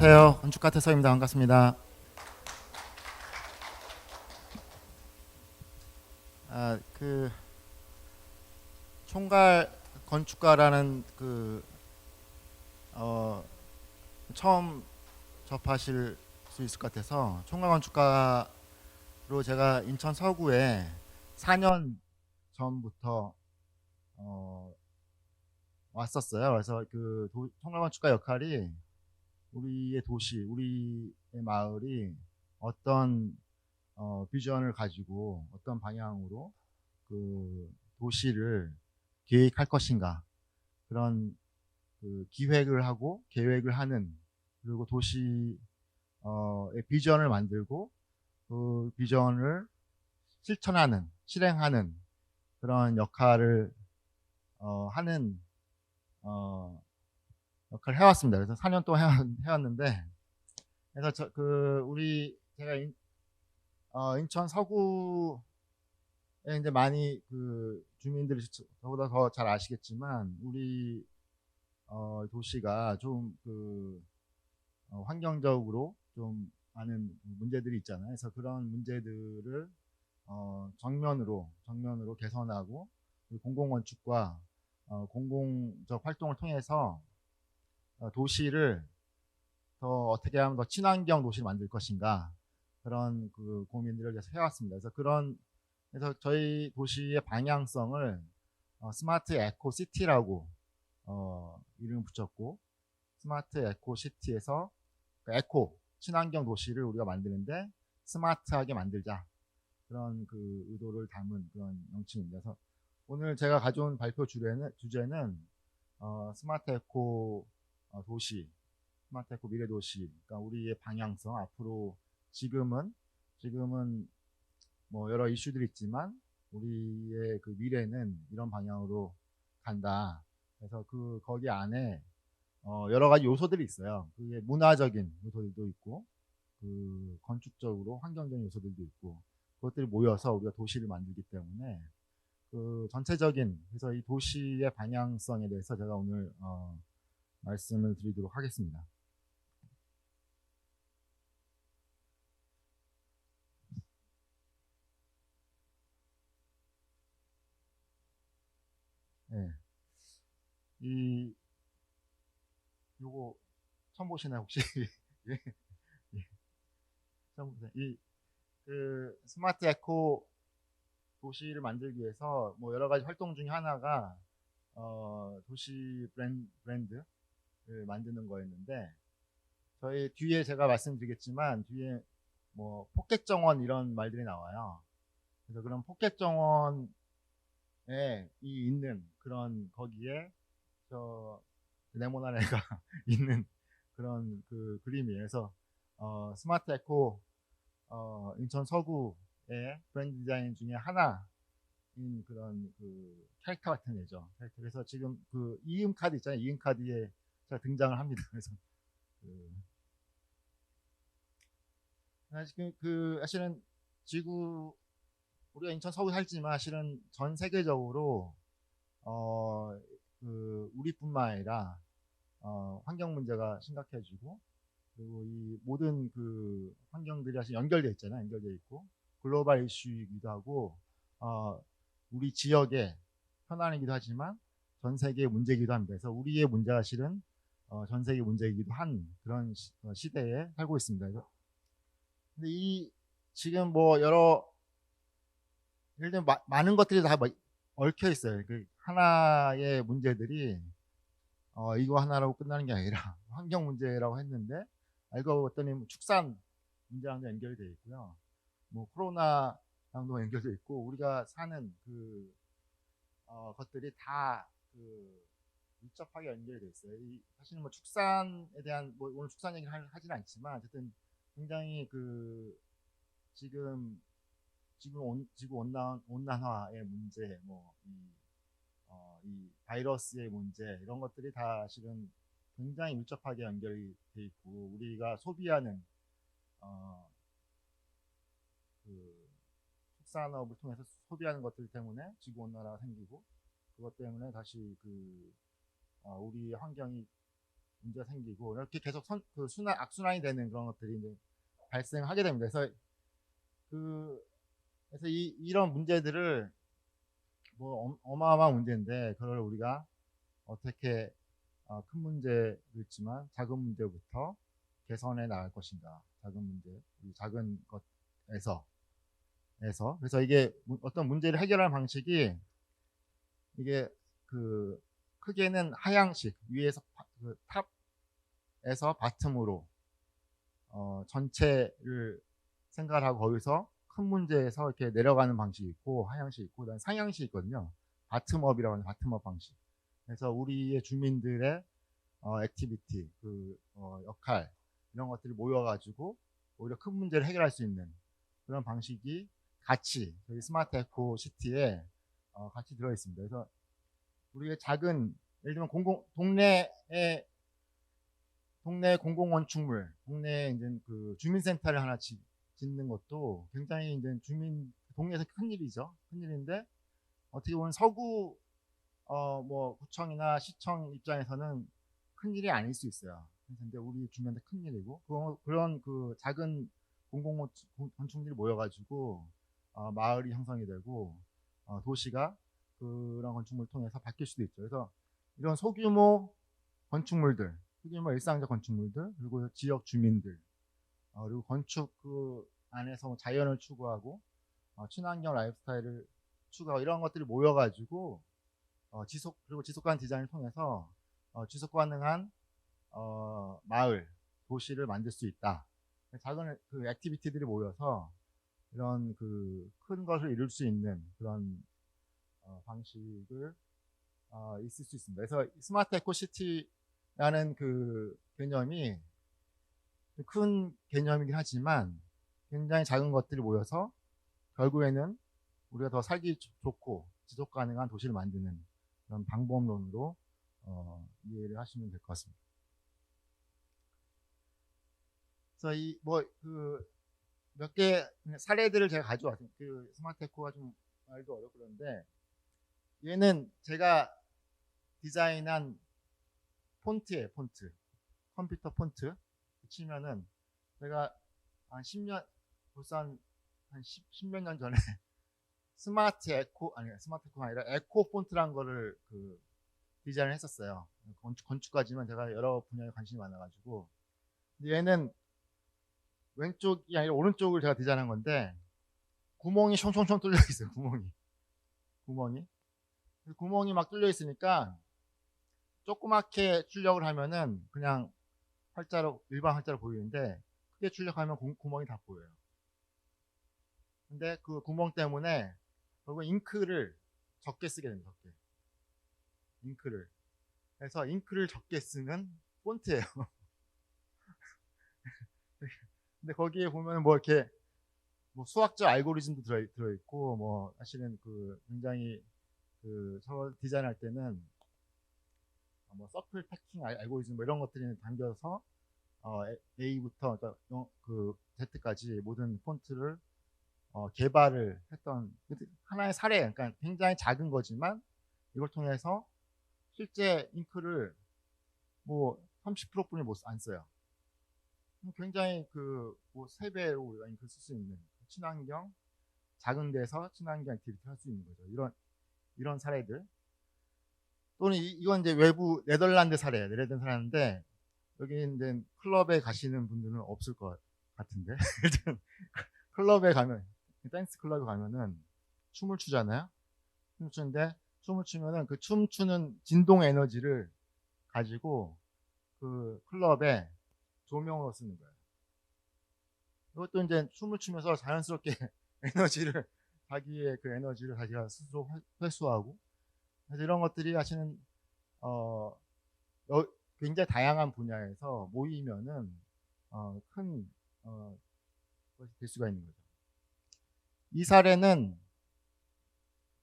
안녕하세요. 건축가 태서입니다. 반갑습니다. 그 총괄 건축가라는 어, 처음 접하실 수 있을 것 같아서 총괄 건축가로 제가 인천 서구에 4년 전부터 왔었어요. 그래서 총괄 건축가 역할이 우리의 도시, 우리의 마을이 어떤 비전을 가지고 어떤 방향으로 그 도시를 계획할 것인가, 그런 기획을 하고 계획을 하는, 그리고 도시의 비전을 만들고 그 비전을 실천하는, 실행하는 그런 역할을 하는 역할을 해왔습니다. 그래서 4년 동안 해왔는데, 그래서 제가 인천 서구에 이제 많이 주민들이 저보다 더 잘 아시겠지만, 우리 도시가 좀 환경적으로 좀 많은 문제들이 있잖아요. 그래서 그런 문제들을 정면으로 개선하고, 공공건축과 공공적 활동을 통해서 도시를 더 어떻게 하면 더 친환경 도시를 만들 것인가, 그런 고민들을 계속 해왔습니다. 그래서 저희 도시의 방향성을 스마트 에코 시티라고 이름을 붙였고, 스마트 에코 시티에서 에코 친환경 도시를 우리가 만드는데 스마트하게 만들자, 그런 의도를 담은 그런 명칭입니다. 그래서 오늘 제가 가져온 발표 주제는 스마트 에코 도시, 스마트 에코 미래 도시, 그러니까 우리의 방향성, 앞으로 지금은 뭐 여러 이슈들이 있지만 우리의 미래는 이런 방향으로 간다. 그래서 거기 안에 여러 가지 요소들이 있어요. 그게 문화적인 요소들도 있고, 건축적으로 환경적인 요소들도 있고, 그것들이 모여서 우리가 도시를 만들기 때문에 전체적인, 그래서 이 도시의 방향성에 대해서 제가 오늘 말씀을 드리도록 하겠습니다. 네. 요거 처음 보시나요 혹시? 예, 예, 처음 보세요. 스마트 에코 도시를 만들기 위해서 뭐 여러 가지 활동 중에 하나가 도시 브랜드를 만드는 거였는데, 저희 뒤에 제가 말씀드리겠지만 뒤에 뭐 포켓 정원 이런 말들이 나와요. 그래서 그런 포켓 정원에 있는 그런, 거기에 저 네모난 애가 있는 그런 그림이에요. 그래서 스마트 에코 인천 서구의 브랜드 디자인 중에 하나인 그런 캐릭터 같은 애죠. 그래서 지금 이음 카드 있잖아요. 이음 카드에 제가 등장을 합니다. 그래서 그, 사실은 지구, 우리가 인천 서구 살지만 사실은 전 세계적으로 어, 우리뿐만 아니라 환경 문제가 심각해지고, 그리고 이 모든 환경들이 사실 연결돼 있잖아요. 연결돼 있고 글로벌 이슈이기도 하고, 어, 우리 지역의 현안이기도 하지만 전 세계의 문제이기도 합니다. 그래서 우리의 문제가 실은 전 세계 문제이기도 한 그런 시대에 살고 있습니다. 근데 지금 뭐 예를 들면 많은 것들이 다 얽혀 있어요. 하나의 문제들이 이거 하나라고 끝나는 게 아니라 환경 문제라고 했는데, 알고 봤더니 뭐 축산 문제랑도 연결되어 있고요. 뭐 코로나랑도 연결되어 있고, 우리가 사는 것들이 다 밀접하게 연결되어 있어요. 사실 뭐 축산에 대한, 뭐 오늘 축산 얘기를 하지는 않지만, 어쨌든 굉장히 지금 지구 온난화의 문제, 이 바이러스의 문제, 이런 것들이 다 실은 굉장히 밀접하게 연결이 돼 있고, 우리가 소비하는 어, 그 축산업을 통해서 소비하는 것들 때문에 지구 온난화가 생기고, 그것 때문에 다시 우리 환경이 문제가 생기고 이렇게 계속 그 악순환이 되는 그런 것들이 이제 발생하게 됩니다. 그래서 이런 문제들을 뭐 어마어마한 문제인데 그걸 우리가 어떻게 큰 문제도 있지만 작은 문제부터 개선해 나갈 것인가. 작은 문제, 작은 것에서 그래서 이게 어떤 문제를 해결하는 방식이 이게 그 크게는 하향식 위에서 그 탑에서 바텀으로 전체를 생각을 하고 거기서 큰 문제에서 이렇게 내려가는 방식이 있고 하향식 있고 그다음에 상향식 있거든요. 바텀업이라고 하는 바텀업 방식. 그래서 우리의 주민들의 액티비티, 역할 이런 것들이 모여가지고 오히려 큰 문제를 해결할 수 있는 그런 방식이 같이 저희 스마트 에코 시티에 같이 들어 있습니다. 그래서 우리의 작은 예를 들면 동네 공공 건축물, 동네에 이제 그 주민센터를 하나 짓는 것도 굉장히 이제 동네에서 큰 일이죠. 큰 일인데 어떻게 보면 서구 뭐 구청이나 시청 입장에서는 큰 일이 아닐 수 있어요. 근데 우리 주민한테 큰 일이고 그런 그 작은 공공 건축물이 모여가지고 마을이 형성이 되고 도시가 그런 건축물을 통해서 바뀔 수도 있죠. 그래서 이런 소규모 건축물들, 소규모 일상적 건축물들, 그리고 지역 주민들, 그리고 건축 그 안에서 뭐 자연을 추구하고 친환경 라이프스타일을 추구하고 이런 것들이 모여가지고 그리고 지속가능 디자인을 통해서 지속 가능한 마을, 도시를 만들 수 있다. 작은 그 액티비티들이 모여서 이런 그 큰 것을 이룰 수 있는 그런 방식을 있을 수 있습니다. 그래서 스마트 에코시티라는 그 개념이 큰 개념이긴 하지만 굉장히 작은 것들이 모여서 결국에는 우리가 더 살기 좋고 지속 가능한 도시를 만드는 그런 방법론으로 이해를 하시면 될 것 같습니다. 그래서 몇 개 사례들을 제가 가져왔습니다. 그 스마트 에코가 좀 말도 어렵고 그런데 얘는 제가 디자인한 폰트예요. 폰트. 컴퓨터 폰트 치면은 제가 한 10년 벌써 한 10몇 년 전에 스마트 에코가 아니라 에코 폰트라는 거를 그 디자인을 했었어요. 건축까지만 제가 여러 분야에 관심이 많아가지고. 근데 얘는 왼쪽이 아니라 오른쪽을 제가 디자인한 건데 구멍이 숑숑숑 뚫려 있어요. 구멍이 막 뚫려 있으니까 조그맣게 출력을 하면은 그냥 일반 활자로 보이는데 크게 출력하면 구멍이 다 보여요. 근데 그 구멍 때문에 결국 잉크를 적게 쓰게 됩니다. 그래서 잉크를 적게 쓰는 폰트예요. 근데 거기에 보면 뭐 이렇게 뭐 수학적 알고리즘도 들어있고 뭐 사실은 그 굉장히 저걸 디자인할 때는 뭐 서클 패킹 알고리즘 뭐 이런 것들이 담겨서 A부터 그 Z까지 모든 폰트를 개발을 했던 하나의 사례. 그러니까 굉장히 작은 거지만 이걸 통해서 실제 잉크를 뭐 30%뿐이 안 써요. 굉장히 뭐 3배로 우리가 잉크를 쓸 수 있는 친환경 작은 데서 친환경 액티비티 할 수 있는 거죠. 이런 사례들. 또는 이건 이제 외부 네덜란드 사례예요. 네덜란드 사례인데 여기 이제 클럽에 가시는 분들은 없을 것 같은데 클럽에 가면 댄스 클럽에 가면은 춤을 추잖아요. 춤을 추면은 그 춤추는 진동 에너지를 가지고 그 클럽에 조명으로 쓰는 거예요. 이것도 이제 춤을 추면서 자연스럽게 자기의 그 에너지를 자기가 스스로 회수하고 그래서 이런 것들이 사실은 굉장히 다양한 분야에서 모이면은 큰 것이 될 수가 있는 거죠. 이 사례는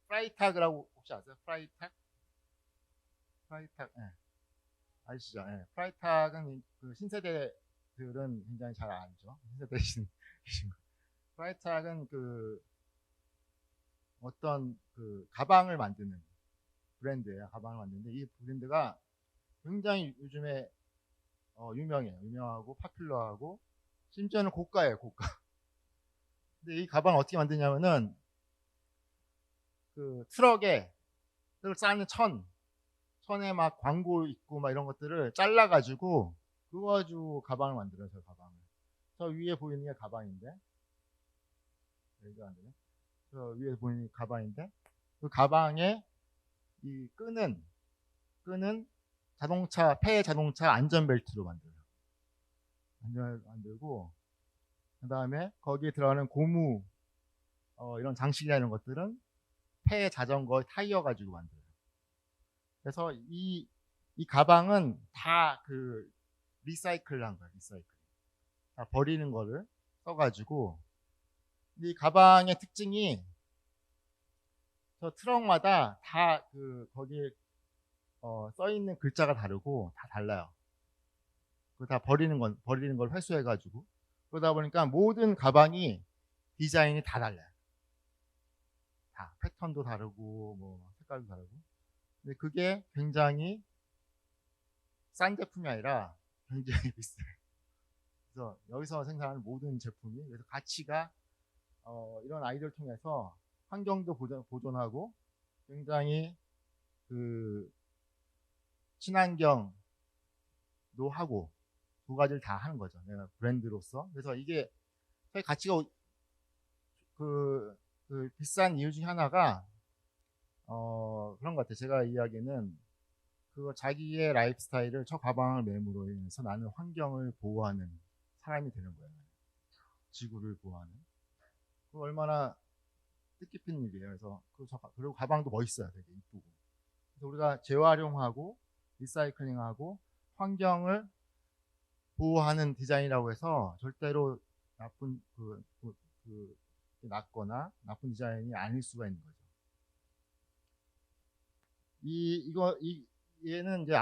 프라이탁이라고 혹시 아세요? 프라이탁? 예. 아시죠? 예. 프라이탁은 그 신세대들은 굉장히 잘 알죠. 신세대신 프라이탁은 어떤 가방을 만드는 브랜드예요. 가방을 만드는데 이 브랜드가 굉장히 요즘에 유명해요. 유명하고 파퓰러하고 심지어는 고가예요. 고가. 근데 이 가방 어떻게 만드냐면은 그 트럭에 쌓는 천에 막 광고 있고 막 이런 것들을 잘라가지고 그거 가지고 가방을 만들어요. 저 가방을. 저 위에 보이는 게 가방인데, 여기가 안 되네. 저 위에 보이는 게 가방인데, 그 가방에 이 끈은 폐 자동차 안전벨트로 만들어요. 안전 만들고, 그 다음에 거기에 들어가는 고무, 이런 장식이나 이런 것들은 폐 자전거 타이어 가지고 만들어요. 그래서 이 가방은 다 그 리사이클 한 거예요. 리사이클. 다 버리는 거를 써가지고. 이 가방의 특징이 저 트럭마다 다 그 거기에 써 있는 글자가 다르고 다 달라요. 그 다 버리는 걸 회수해가지고. 그러다 보니까 모든 가방이 디자인이 다 달라요. 다 패턴도 다르고 뭐 색깔도 다르고. 근데 그게 굉장히 싼 제품이 아니라 굉장히 비싸요. 그래서 여기서 생산하는 모든 제품이 그래서 가치가 이런 아이디어를 통해서 환경도 보존하고 굉장히 그 친환경도 하고 두 가지를 다 하는 거죠. 내가 브랜드로서. 그래서 이게 사실 가치가 그 비싼 이유 중에 하나가 그런 것 같아요. 제가 이야기는 그 자기의 라이프 스타일을 저 가방을 매므로 인해서 나는 환경을 보호하는 사람이 되는 거예요. 지구를 보호하는. 그 얼마나 뜻깊은 일이에요. 그래서 그리고 가방도 멋있어요. 되게 이쁘고. 그래서 우리가 재활용하고 리사이클링하고 환경을 보호하는 디자인이라고 해서 절대로 나쁜 낮거나 나쁜 디자인이 아닐 수가 있는 거죠. 얘는 이제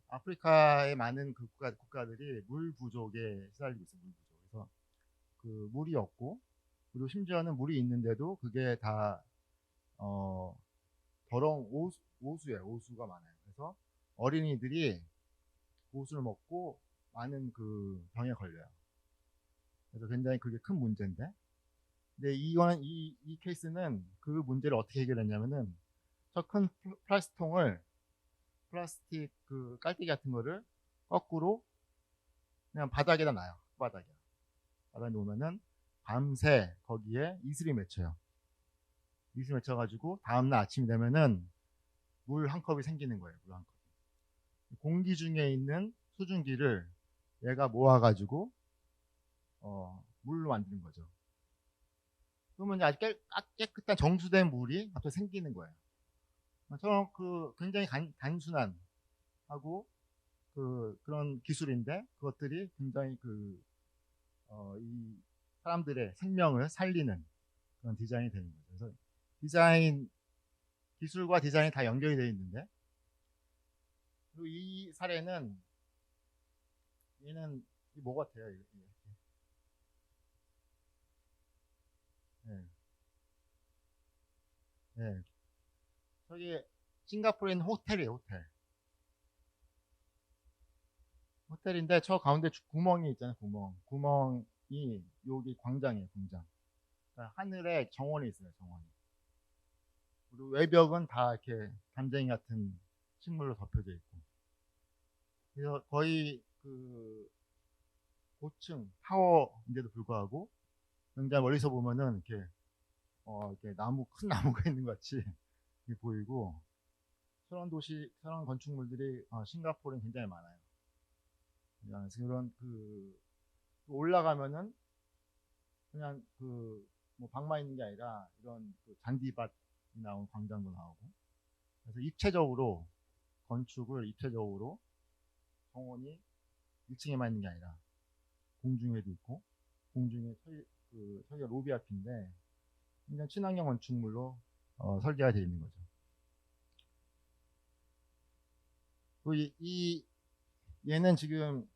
아프리카의 많은 그 국가들이 물 부족에 시달리고 있어요. 물 부족. 그래서 그 물이 없고 그리고 심지어는 물이 있는데도 그게 다 더러운 오수예요. 오수가 많아요. 그래서 어린이들이 오수를 먹고 많은 그 병에 걸려요. 그래서 굉장히 그게 큰 문제인데, 근데 이 케이스는 그 문제를 어떻게 해결했냐면은 저 큰 플라스틱 그 깔때기 같은 거를 거꾸로 그냥 바닥에다 놔요. 바닥에 놓으면은 밤새 거기에 이슬이 맺혀요. 이슬이 맺혀가지고 다음날 아침이 되면은 물 한 컵이 생기는 거예요. 물 한 컵. 공기 중에 있는 수증기를 얘가 모아가지고 물로 만드는 거죠. 그러면 이제 아주 깨끗한 정수된 물이 갑자기 생기는 거예요. 저는 그 굉장히 단순한 하고 그런 기술인데 그것들이 굉장히 이 사람들의 생명을 살리는 그런 디자인이 되는 거죠. 그래서 기술과 디자인이 다 연결이 되어 있는데, 그리고 이 사례는 얘는 뭐 같아요? 네. 네. 저기 싱가포르에 있는 호텔이에요. 호텔인데 저 가운데 구멍이 있잖아요. 구멍이 여기 광장이에요. 광장. 그러니까 하늘에 정원이 있어요. 정원이. 그리고 외벽은 다 이렇게 담쟁이 같은 식물로 덮여져 있고. 그래서 거의 그 고층 타워인데도 불구하고 굉장히 멀리서 보면은 이렇게 큰 나무가 있는 것 같이 보이고, 그런 건축물들이 싱가포르는 굉장히 많아요. 그런 올라가면은 그냥 뭐 방만 있는 게 아니라 이런 잔디밭이 나온 광장도 나오고, 그래서 입체적으로 정원이 1층에만 있는 게 아니라 공중에도 있고, 공중에 저기가 로비 앞인데 굉장히 친환경 건축물로 설계가 되어 있는 거죠. 얘는 지금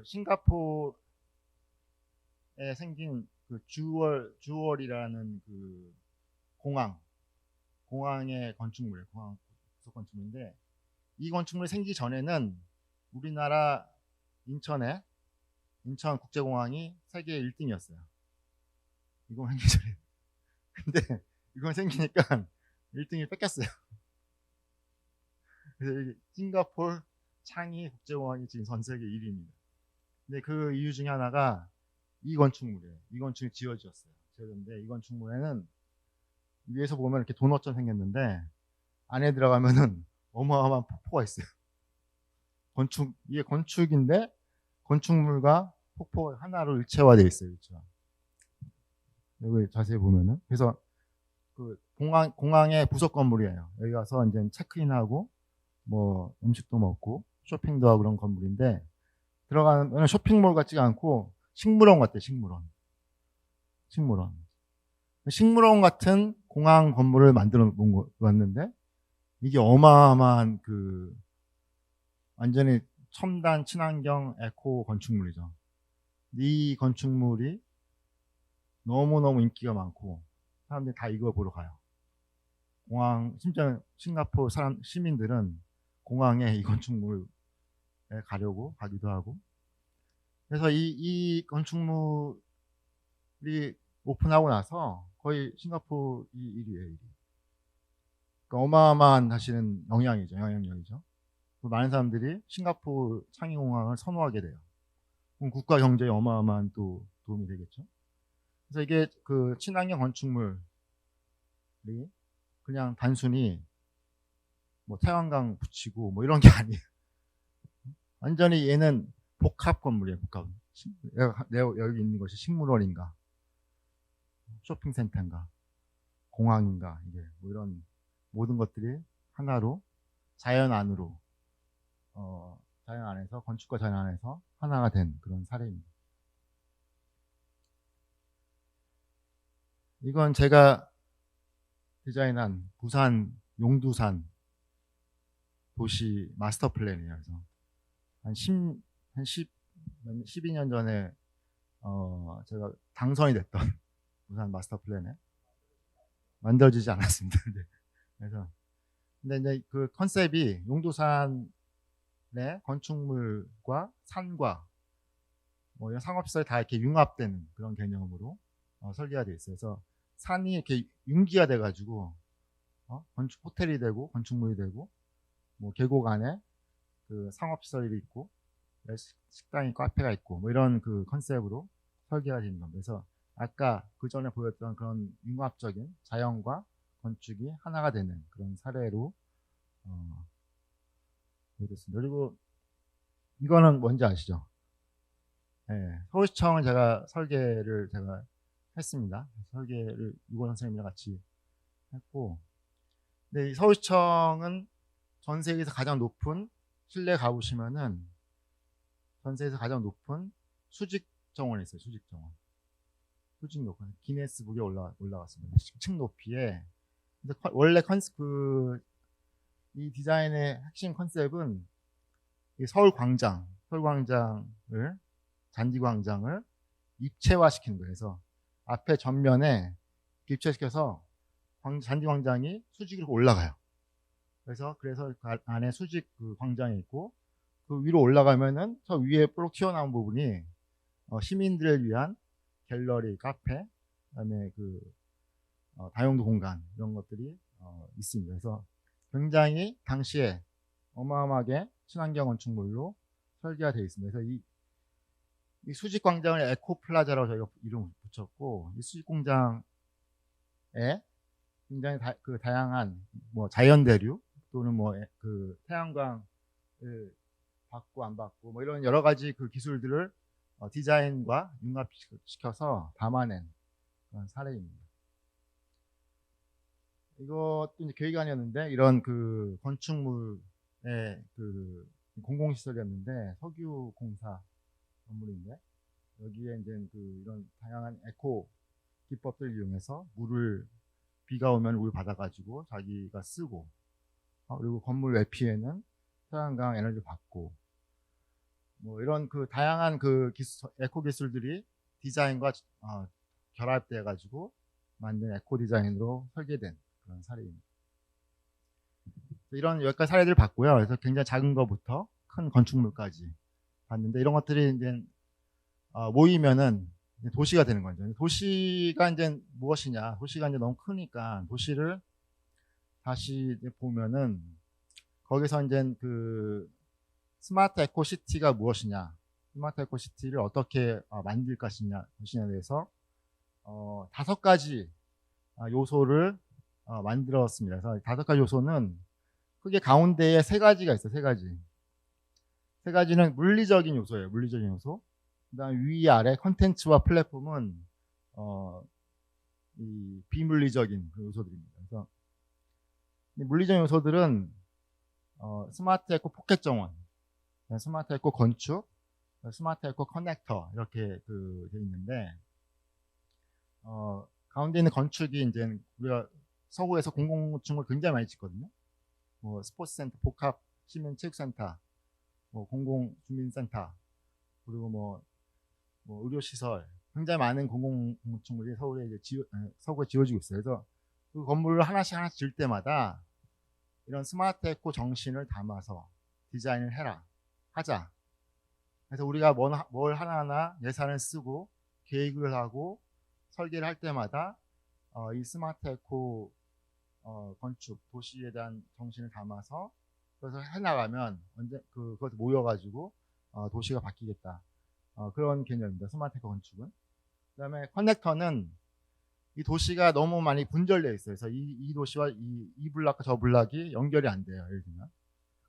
싱가포르에 생긴 주월이라는 공항의 건축물, 공항 구석 건축물인데, 이 건축물이 생기기 전에는 우리나라 인천국제공항이 세계 1등이었어요. 이건 생기기 전에. 근데 이건 생기니까 1등이 뺏겼어요. 그래서 싱가포르 창이 국제공항이 지금 전 세계 1위입니다. 근데 그 이유 중에 하나가 이 건축물이에요. 이 건축이 지어졌어요. 지어졌는데 이 건축물에는 위에서 보면 이렇게 도넛처럼 생겼는데 안에 들어가면은 어마어마한 폭포가 있어요. 이게 건축인데 건축물과 폭포 하나로 일체화되어 있어요. 일체화. 여기 자세히 보면은. 그래서 그 공항의 부속 건물이에요. 여기 가서 이제 체크인하고 뭐 음식도 먹고 쇼핑도 하고 그런 건물인데 들어가면 쇼핑몰 같지가 않고 식물원 같아요. 식물원 같은 공항 건물을 만들어 놓았는데 이게 어마어마한 완전히 첨단 친환경 에코 건축물이죠. 이 건축물이 너무너무 인기가 많고 사람들이 다 이거 보러 가요. 심지어 싱가포르 시민들은 공항에 이 건축물에 가려고 가기도 하고. 그래서 이 건축물이 오픈하고 나서 거의 싱가포르 1위예요. 1위. 그러니까 어마어마한 사실은 영향력이죠. 많은 사람들이 싱가포르 창의공항을 선호하게 돼요. 그럼 국가 경제에 어마어마한 또 도움이 되겠죠. 그래서 이게 친환경 건축물이 그냥 단순히 뭐 태양광 붙이고 뭐 이런 게 아니에요. 완전히 얘는 복합 건물이에요. 복합. 내가 여기 있는 것이 식물원인가, 쇼핑센터인가, 공항인가, 이게 뭐 이런 모든 것들이 하나로 자연 안에서 건축과 자연 안에서 하나가 된 그런 사례입니다. 이건 제가 디자인한 부산 용두산 도시 마스터 플랜이에요. 그래서 한 12년 전에 제가 당선이 됐던 부산 마스터 플랜에 만들어지지 않았습니다. 근데 이제 그 컨셉이 용두산의 건축물과 산과 뭐 이런 상업시설이 다 이렇게 융합되는 그런 개념으로 설계가 되어 있어요. 그래서 산이 이렇게 융기가 돼가지고 호텔이 되고 건축물이 되고 뭐 계곡 안에 그 상업시설이 있고 식당이 카페가 있고 뭐 이런 그 컨셉으로 설계가 되는 겁니다. 그래서 아까 그 전에 보였던 그런 융합적인 자연과 건축이 하나가 되는 그런 사례로 보여줬습니다. 그리고 이거는 뭔지 아시죠? 네, 서울시청은 설계를 했습니다. 설계를 유건 선생님이랑 같이 했고, 근데 이 서울시청은 전 세계에서 가장 높은 실내 가보시면은 전 세계에서 가장 높은 수직 정원이 있어요. 수직 높은 기네스북에 올라갔습니다. 10층 높이에. 근데 원래 이 디자인의 핵심 컨셉은 이 잔디광장을 입체화시키는 거예요. 그래서 앞에 전면에 입체시켜서 잔디광장이 수직으로 올라가요. 그래서 그 안에 수직 광장이 있고 그 위로 올라가면은 저 위에 뾰록 튀어나온 부분이 시민들을 위한 갤러리, 카페, 그다음에 다용도 공간 이런 것들이 있습니다. 그래서 굉장히 당시에 어마어마하게 친환경 건축물로 설계가 되어 있습니다. 그래서 이 수직 광장을 에코플라자라고 저희가 이름을 붙였고 이 수직 광장에 굉장히 다양한 뭐 자연 대류 또는 뭐 태양광을 받고 안 받고 뭐 이런 여러 가지 그 기술들을 디자인과 융합시켜서 담아낸 그런 사례입니다. 이것도 이제 계획이 아니었는데 이런 건축물의 공공시설이었는데 석유공사 건물인데 여기에 이제 이런 다양한 에코 기법들을 이용해서 비가 오면 물 받아가지고 자기가 쓰고 그리고 건물 외피에는 태양광 에너지 받고 뭐 이런 다양한 에코 기술들이 디자인과 결합돼 가지고 만든 에코 디자인으로 설계된 그런 사례입니다. 이런 몇 가지 사례들을 봤고요. 그래서 굉장히 작은 것부터 큰 건축물까지 봤는데 이런 것들이 이제 모이면은 이제 도시가 되는 거죠. 도시가 이제 무엇이냐? 도시가 이제 너무 크니까 도시를 다시 이제 보면은 거기서 이제 그 스마트 에코시티가 무엇이냐? 스마트 에코시티를 어떻게 만들 것이냐에 대해서 5가지 요소를 만들었습니다. 그래서 5가지 요소는 크게 가운데에 3가지가 있어요. 3가지. 3가지는 물리적인 요소예요. 물리적인 요소. 그다음 위 아래 컨텐츠와 플랫폼은 이 비물리적인 그 요소들입니다. 그래서 이 물리적인 요소들은 스마트 에코 포켓 정원, 스마트 에코 건축, 스마트 에코 커넥터 이렇게 돼 있는데 가운데 있는 건축이 이제 우리가 서구에서 공공건축을 굉장히 많이 짓거든요. 뭐 스포츠센터, 복합 시민체육센터, 뭐 공공주민센터, 그리고 뭐 의료시설, 굉장히 많은 공공건축물이 서울에 이제 서구에 지어지고 있어요. 그래서 그 건물을 하나씩 지을 때마다 이런 스마트 에코 정신을 담아서 디자인을 하자. 그래서 우리가 뭘 하나하나 예산을 쓰고 계획을 하고 설계를 할 때마다 이 스마트 에코 건축, 도시에 대한 정신을 담아서 그래서 해나가면 그것 모여가지고 도시가 바뀌겠다. 그런 개념입니다. 스마트 에코 건축은. 그다음에 커넥터는 이 도시가 너무 많이 분절되어 있어요. 그래서 이 도시와 이 블락과 저 블락이 연결이 안 돼요. 예를 들면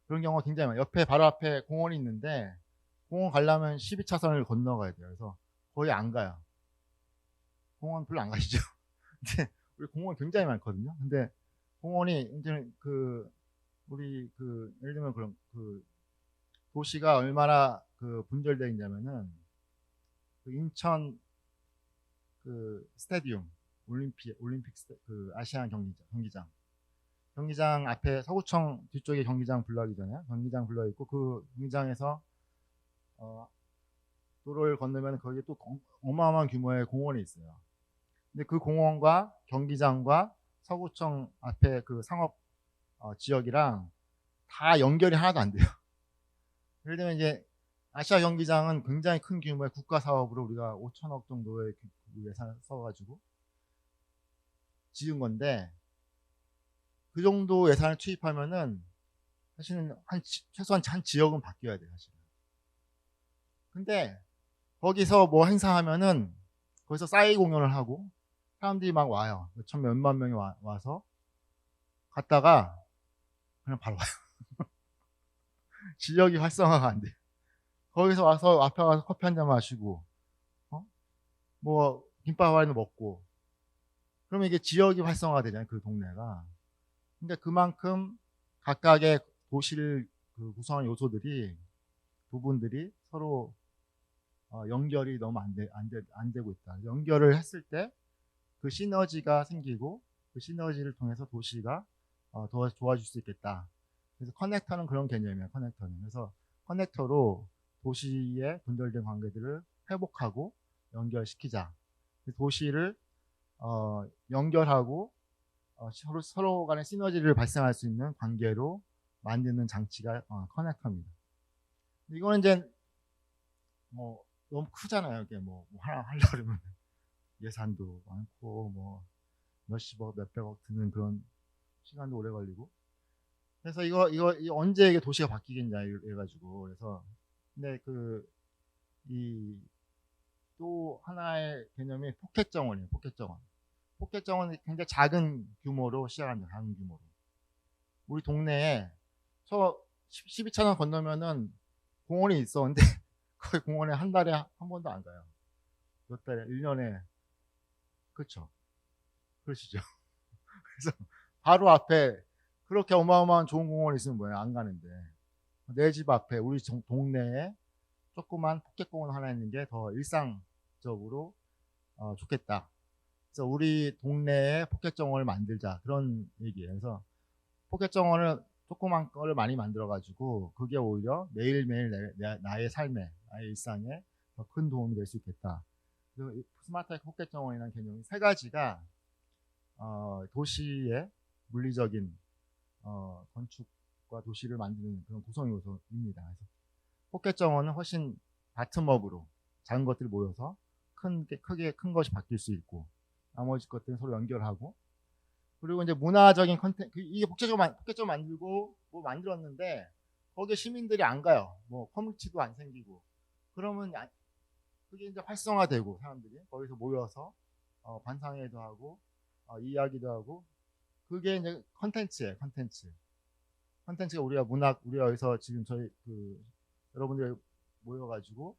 그런 경우가 굉장히 많아요. 바로 앞에 공원이 있는데 공원 가려면 12차선을 건너가야 돼요. 그래서 거의 안 가요. 공원 별로 안 가시죠? 근데 우리 공원 굉장히 많거든요. 근데 공원이 이제 우리 예를 들면 그런 도시가 얼마나 분절되어 있냐면은 인천 스타디움 올림픽 아시안 경기장 앞에 서구청 뒤쪽에 경기장 불러있잖아요. 경기장 불러 있고 그 경기장에서 도로를 건너면 거기에 또 어마어마한 규모의 공원이 있어요. 근데 그 공원과 경기장과 서구청 앞에 그 상업 지역이랑 다 연결이 하나도 안 돼요. 예를 들면 이제 아시아 경기장은 굉장히 큰 규모의 국가 사업으로 우리가 5천억 정도의 예산을 써가지고 지은 건데 그 정도 예산을 투입하면은 사실은 최소한 한 지역은 바뀌어야 돼요, 사실은. 근데 거기서 뭐 행사하면은 거기서 싸이 공연을 하고 사람들이 막 와요. 몇만 명이 와서 갔다가 그냥 바로 와요. 지역이 활성화가 안 돼. 거기서 와서 앞에 가서 커피 한잔 마시고, 뭐 김밥 하나 먹고, 그러면 이게 지역이 활성화되잖아요. 그 동네가. 근데 그만큼 각각의 도시를 구성하는 요소들이 부분들이 서로 연결이 너무 안 되고 있다. 연결을 했을 때 그 시너지가 생기고 그 시너지를 통해서 도시가 더 좋아질 수 있겠다. 그래서 커넥터는 그런 개념이에요. 커넥터는. 그래서 커넥터로 도시의 분절된 관계들을 회복하고 연결시키자. 도시를 연결하고 서로 간의 시너지를 발생할 수 있는 관계로 만드는 장치가 커넥터입니다. 이거는 이제 뭐 너무 크잖아요. 이게 뭐 하나 하려고 그러면 예산도 많고 뭐 몇십억, 몇백억 드는 그런 시간도 오래 걸리고. 그래서 이거 언제 이게 도시가 바뀌겠냐 이래가지고 그래서 근데 또 하나의 개념이 포켓 정원이에요. 포켓 정원. 포켓 정원이 굉장히 작은 규모로 시작합니다. 작은 규모로. 우리 동네에 12차선 건너면은 공원이 있어. 근데 거기 공원에 한 달에 한 번도 안 가요. 몇 달에, 1년에. 그렇죠. 그러시죠. 그래서 바로 앞에 그렇게 어마어마한 좋은 공원이 있으면 뭐예요? 안 가는데. 내 집 앞에 우리 동네에 조그만 포켓공원 하나 있는 게 더 일상적으로 좋겠다. 그래서 우리 동네에 포켓정원을 만들자. 그런 얘기예요. 그래서 포켓정원을 조그만 거를 많이 만들어가지고 그게 오히려 매일매일 나의 삶에, 나의 일상에 더 큰 도움이 될 수 있겠다. 그리고 스마트 포켓정원이라는 개념이 3가지가 도시의 물리적인 건축과 도시를 만드는 그런 구성 요소입니다. 그래서 포켓 정원은 훨씬 바텀업으로 작은 것들이 모여서 크게 큰 것이 바뀔 수 있고, 나머지 것들은 서로 연결하고, 그리고 이제 문화적인 컨텐츠, 이게 포켓 정원 만들고 뭐 만들었는데 거기에 시민들이 안 가요. 뭐 커뮤니티도 안 생기고, 그러면 그게 이제 활성화되고 사람들이 거기서 모여서 반상회도 하고 이야기도 하고, 그게 이제 컨텐츠예요. 컨텐츠가 우리가 여기서 지금 저희 여러분들이 모여가지고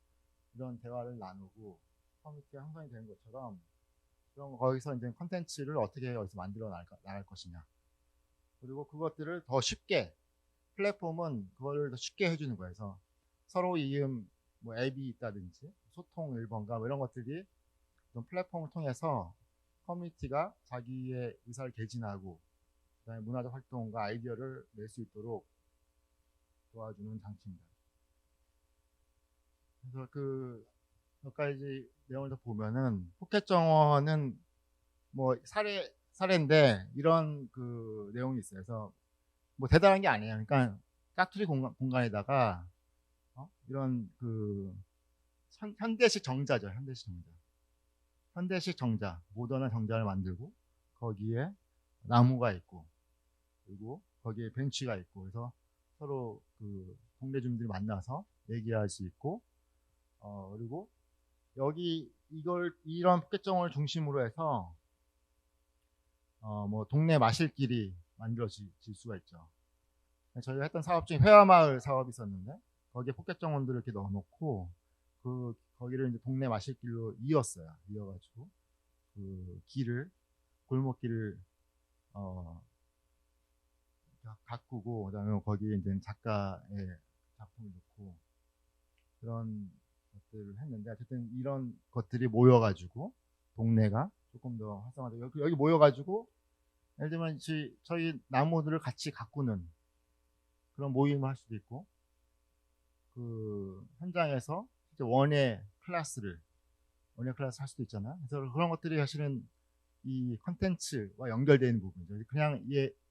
이런 대화를 나누고 커뮤니티가 형성이 되는 것처럼, 그럼 거기서 이제 컨텐츠를 어떻게 여기서 만들어 나갈 것이냐, 그리고 그것들을 더 쉽게, 플랫폼은 그거를 더 쉽게 해주는 거예요. 그래서 서로 이음 뭐 앱이 있다든지 소통 1번가 뭐 이런 것들이 그런 플랫폼을 통해서 커뮤니티가 자기의 의사를 개진하고 그다음에 문화적 활동과 아이디어를 낼 수 있도록 도와주는 장치입니다. 그래서 몇 가지 내용을 더 보면은, 포켓 정원은 뭐 사례인데 이런 내용이 있어요. 그래서 뭐 대단한 게 아니에요. 그러니까 짜투리 공간에다가 이런 현대식 정자죠. 현대식 정자, 모던한 정자를 만들고 거기에 나무가 있고, 그리고 거기에 벤치가 있고, 그래서 서로 동네 주민들이 만나서 얘기할 수 있고, 그리고 여기 이런 포켓 정원을 중심으로 해서 뭐 동네 마실길이 만들어질 수가 있죠. 저희가 했던 사업 중에 회화마을 사업이 있었는데 거기에 포켓 정원들을 이렇게 넣어놓고 거기를 이제 동네 마실길로 이어가지고 골목길을 가꾸고, 그다음에 거기에 이제 작가의 작품을 넣고 그런 것들을 했는데, 어쨌든 이런 것들이 모여가지고 동네가 조금 더 활성화되고, 여기 모여가지고 예를 들면 저희 나무들을 같이 가꾸는 그런 모임을 할 수도 있고, 현장에서 원예 클래스 할 수도 있잖아요. 그래서 그런 것들이 사실은 이 컨텐츠와 연결되는 부분이죠. 그냥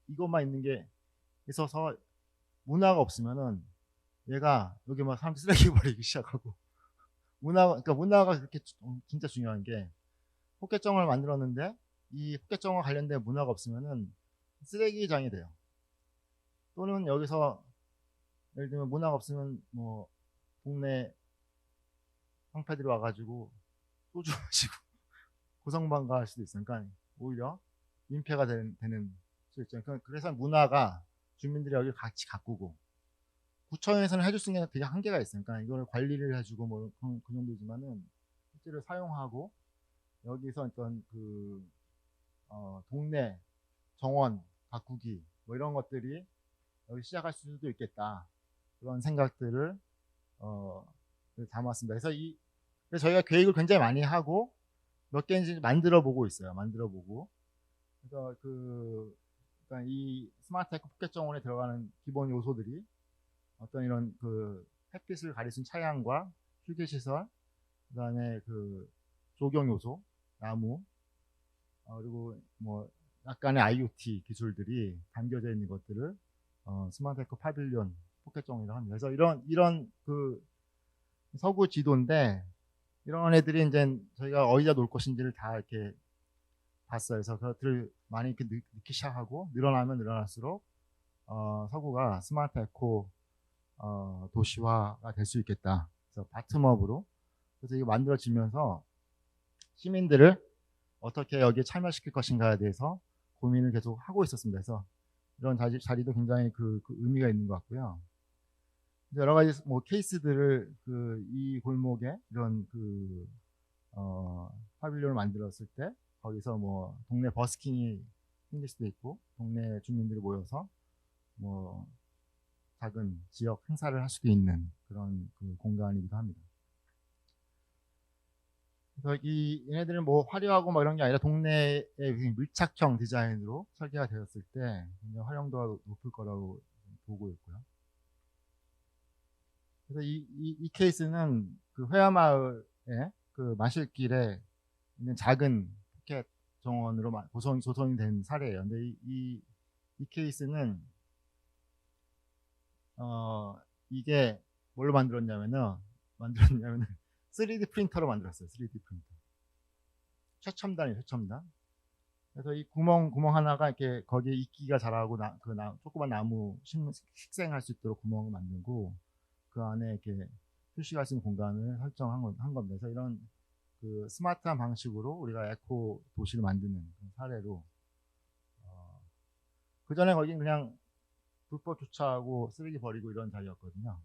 이것만 있는 게 있어서 문화가 없으면은 얘가 여기 막 사람 쓰레기 버리기 시작하고, 그러니까 문화가 그렇게 진짜 중요한 게, 포켓 정원을 만들었는데 이 포켓 정원 관련된 문화가 없으면은 쓰레기장이 돼요. 또는 여기서 예를 들면 문화가 없으면 뭐 동네 형패들이 와가지고 소주 마시고 고성방가 할 수도 있어요. 그러니까 오히려 민폐가 되는 수 있죠. 그래서 문화가 주민들이 여기 같이 가꾸고, 구청에서는 해줄 수 있는 게 되게 한계가 있어요. 그러니까 이걸 관리를 해주고 뭐 그 정도지만은 실제로 사용하고 여기서 어떤 동네 정원 가꾸기 뭐 이런 것들이 여기 시작할 수도 있겠다, 그런 생각들을 담았습니다. 그래서 저희가 계획을 굉장히 많이 하고 몇 개인지 만들어 보고 있어요. 그래서 그러니까 이 스마트 에코 포켓 정원에 들어가는 기본 요소들이 어떤 이런 햇빛을 가릴 수 있는 차양과 휴게 시설, 그다음에 조경 요소, 나무, 그리고 뭐 약간의 IoT 기술들이 담겨져 있는 것들을 스마트 에코 파빌리온 포켓 정원이라고 합니다. 그래서 이런 서구 지도인데, 이런 애들이 이제 저희가 어디다 놓을 것인지를 다 이렇게 봤어요. 그래서 그것들을 많이 이렇게 넣기 시작하고 늘어나면 늘어날수록 서구가 스마트 에코 도시화가 될 수 있겠다. 그래서 바텀업으로, 그래서 이게 만들어지면서 시민들을 어떻게 여기에 참여시킬 것인가에 대해서 고민을 계속 하고 있었습니다. 그래서 이런 자리도 굉장히 의미가 있는 것 같고요. 여러 가지 뭐 케이스들을 이 골목에 이런 파빌리온을 만들었을 때 거기서 뭐 동네 버스킹이 생길 수도 있고, 동네 주민들이 모여서 뭐 작은 지역 행사를 할 수도 있는 그런 공간이기도 합니다. 그래서 얘네들은 뭐 화려하고 뭐 이런 게 아니라 동네의 밀착형 디자인으로 설계가 되었을 때 굉장히 활용도가 높을 거라고 보고 있고요. 그래서 이 케이스는 회화마을의 마실길에 있는 작은 포켓 정원으로 조성이 된 사례예요. 근데 이 케이스는 이게 뭘로 만들었냐면은 3D 프린터로 만들었어요. 3D 프린터. 최첨단이에요, 최첨단. 그래서 이 구멍 하나가 이렇게 거기에 이끼가 자라고 조그만 나무 식생할 수 있도록 구멍을 만들고 그 안에 이렇게 휴식할 수 있는 공간을 설정한 겁니다. 그래서 이런 그 스마트한 방식으로 우리가 에코 도시를 만드는 그런 사례로 그 전에 거긴 그냥 불법 주차하고 쓰레기 버리고 이런 자리였거든요.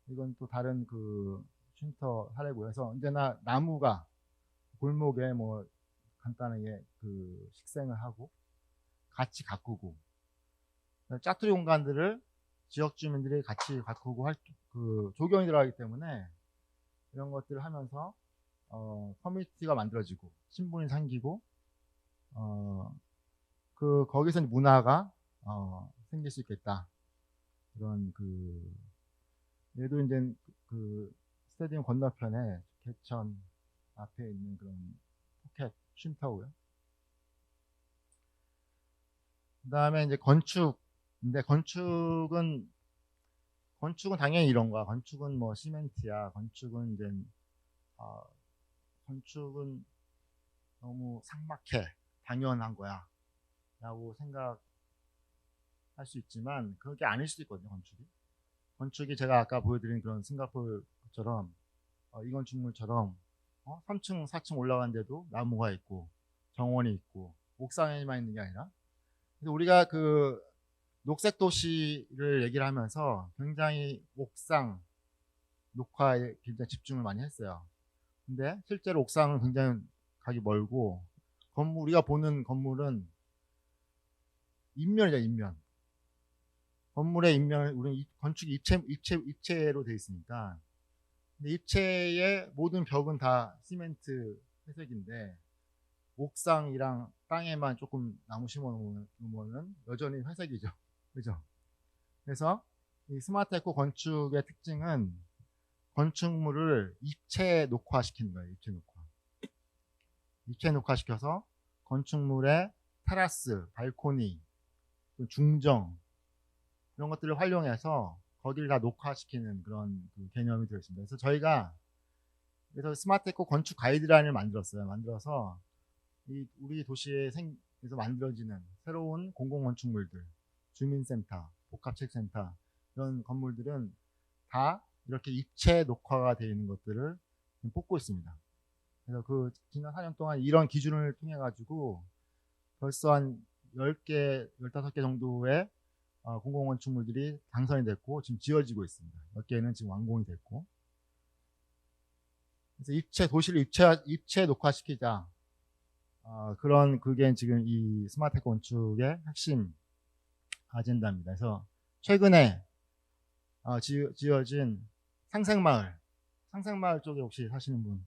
이건 또 다른 그 쉼터 사례고요. 그래서 언제나 나무가 골목에 뭐 간단하게 그 식생을 하고 같이 가꾸고 짜투리 공간들을 지역 주민들이 같이 가꾸고 그 조경이 들어가기 때문에 이런 것들을 하면서 커뮤니티가 만들어지고 신분이 생기고 그 거기서 문화가 생길 수 있겠다. 그런 그 얘도 이제 그 스타디움 건너편에 개천 앞에 있는 그런 포켓 쉼터고요. 그다음에 이제 건축인데 건축은 당연히 이런 거야. 건축은 뭐 시멘트야. 건축은 이제 건축은 너무 삭막해. 당연한 거야. 라고 생각할 수 있지만 그게 아닐 수도 있거든요. 건축이 제가 아까 보여드린 그런 싱가포르처럼 이 건축물처럼 3층 4층 올라가는데도 나무가 있고 정원이 있고 옥상에만 있는 게 아니라 그래서 우리가 그 녹색 도시를 얘기를 하면서 굉장히 옥상 녹화에 굉장히 집중을 많이 했어요. 근데 실제로 옥상은 굉장히 가기 멀고 우리가 보는 건물은 인면이죠, 인면. 건물의 인면을 우리는 건축이 입체로 되어 있으니까 근데 입체의 모든 벽은 다 시멘트 회색인데 옥상이랑 땅에만 조금 나무 심어 놓으면 여전히 회색이죠. 그죠? 그래서 이 스마트 에코 건축의 특징은 건축물을 입체 녹화시키는 거예요. 입체 녹화시켜서 건축물의 테라스, 발코니, 중정 이런 것들을 활용해서 거기를 다 녹화시키는 그런 그 개념이 되어 있습니다. 그래서 저희가 스마트 에코 건축 가이드라인을 만들어서 우리 도시에서 만들어지는 새로운 공공건축물들, 주민센터, 복합체육센터 이런 건물들은 다 이렇게 입체 녹화가 되어 있는 것들을 뽑고 있습니다. 그래서 그 지난 4년 동안 이런 기준을 통해 가지고 벌써 한 10개, 15개 정도의 공공건축물들이 당선이 됐고 지금 지어지고 있습니다. 몇 개는 지금 완공이 됐고 그래서 도시를 입체 녹화시키자 그게 지금 이 스마트 건축의 핵심 아젠다입니다. 그래서 최근에 지어진 상생마을 쪽에 혹시 사시는 분?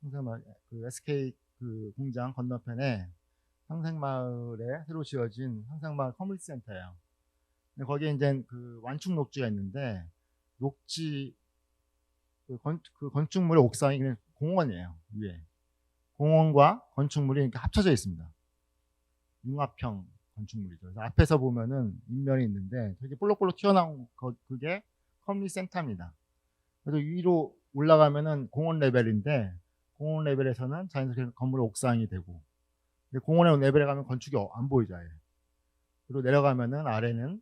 상생마을 그 SK 그 공장 건너편에 상생마을에 새로 지어진 상생마을 커뮤니티 센터예요. 거기에 이제 그 완충 녹지가 있는데 녹지 그 건축물의 옥상이 그냥 공원이에요. 위에 공원과 건축물이 이렇게 합쳐져 있습니다. 융합형 건축물이죠. 그래서 앞에서 보면은 인면이 있는데 되게 볼록볼록 튀어나온 그게 커뮤니티 센터입니다. 그래서 위로 올라가면은 공원 레벨인데 공원 레벨에서는 자연스럽게 건물의 옥상이 되고 공원의 레벨에 가면 건축이 안 보이죠. 아예. 그리고 내려가면은 아래는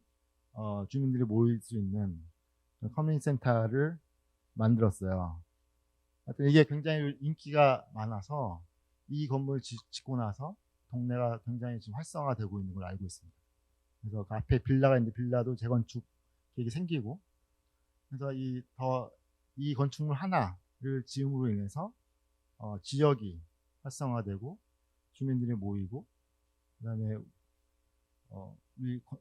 주민들이 모일 수 있는 커뮤니티 센터를 만들었어요. 하여튼 이게 굉장히 인기가 많아서 이 건물 짓고 나서 동네가 굉장히 지금 활성화되고 있는 걸 알고 있습니다. 그래서 그 앞에 빌라가 있는데 빌라도 재건축 계획이 생기고 그래서 이 건축물 하나를 지음으로 인해서 지역이 활성화되고 주민들이 모이고 그다음에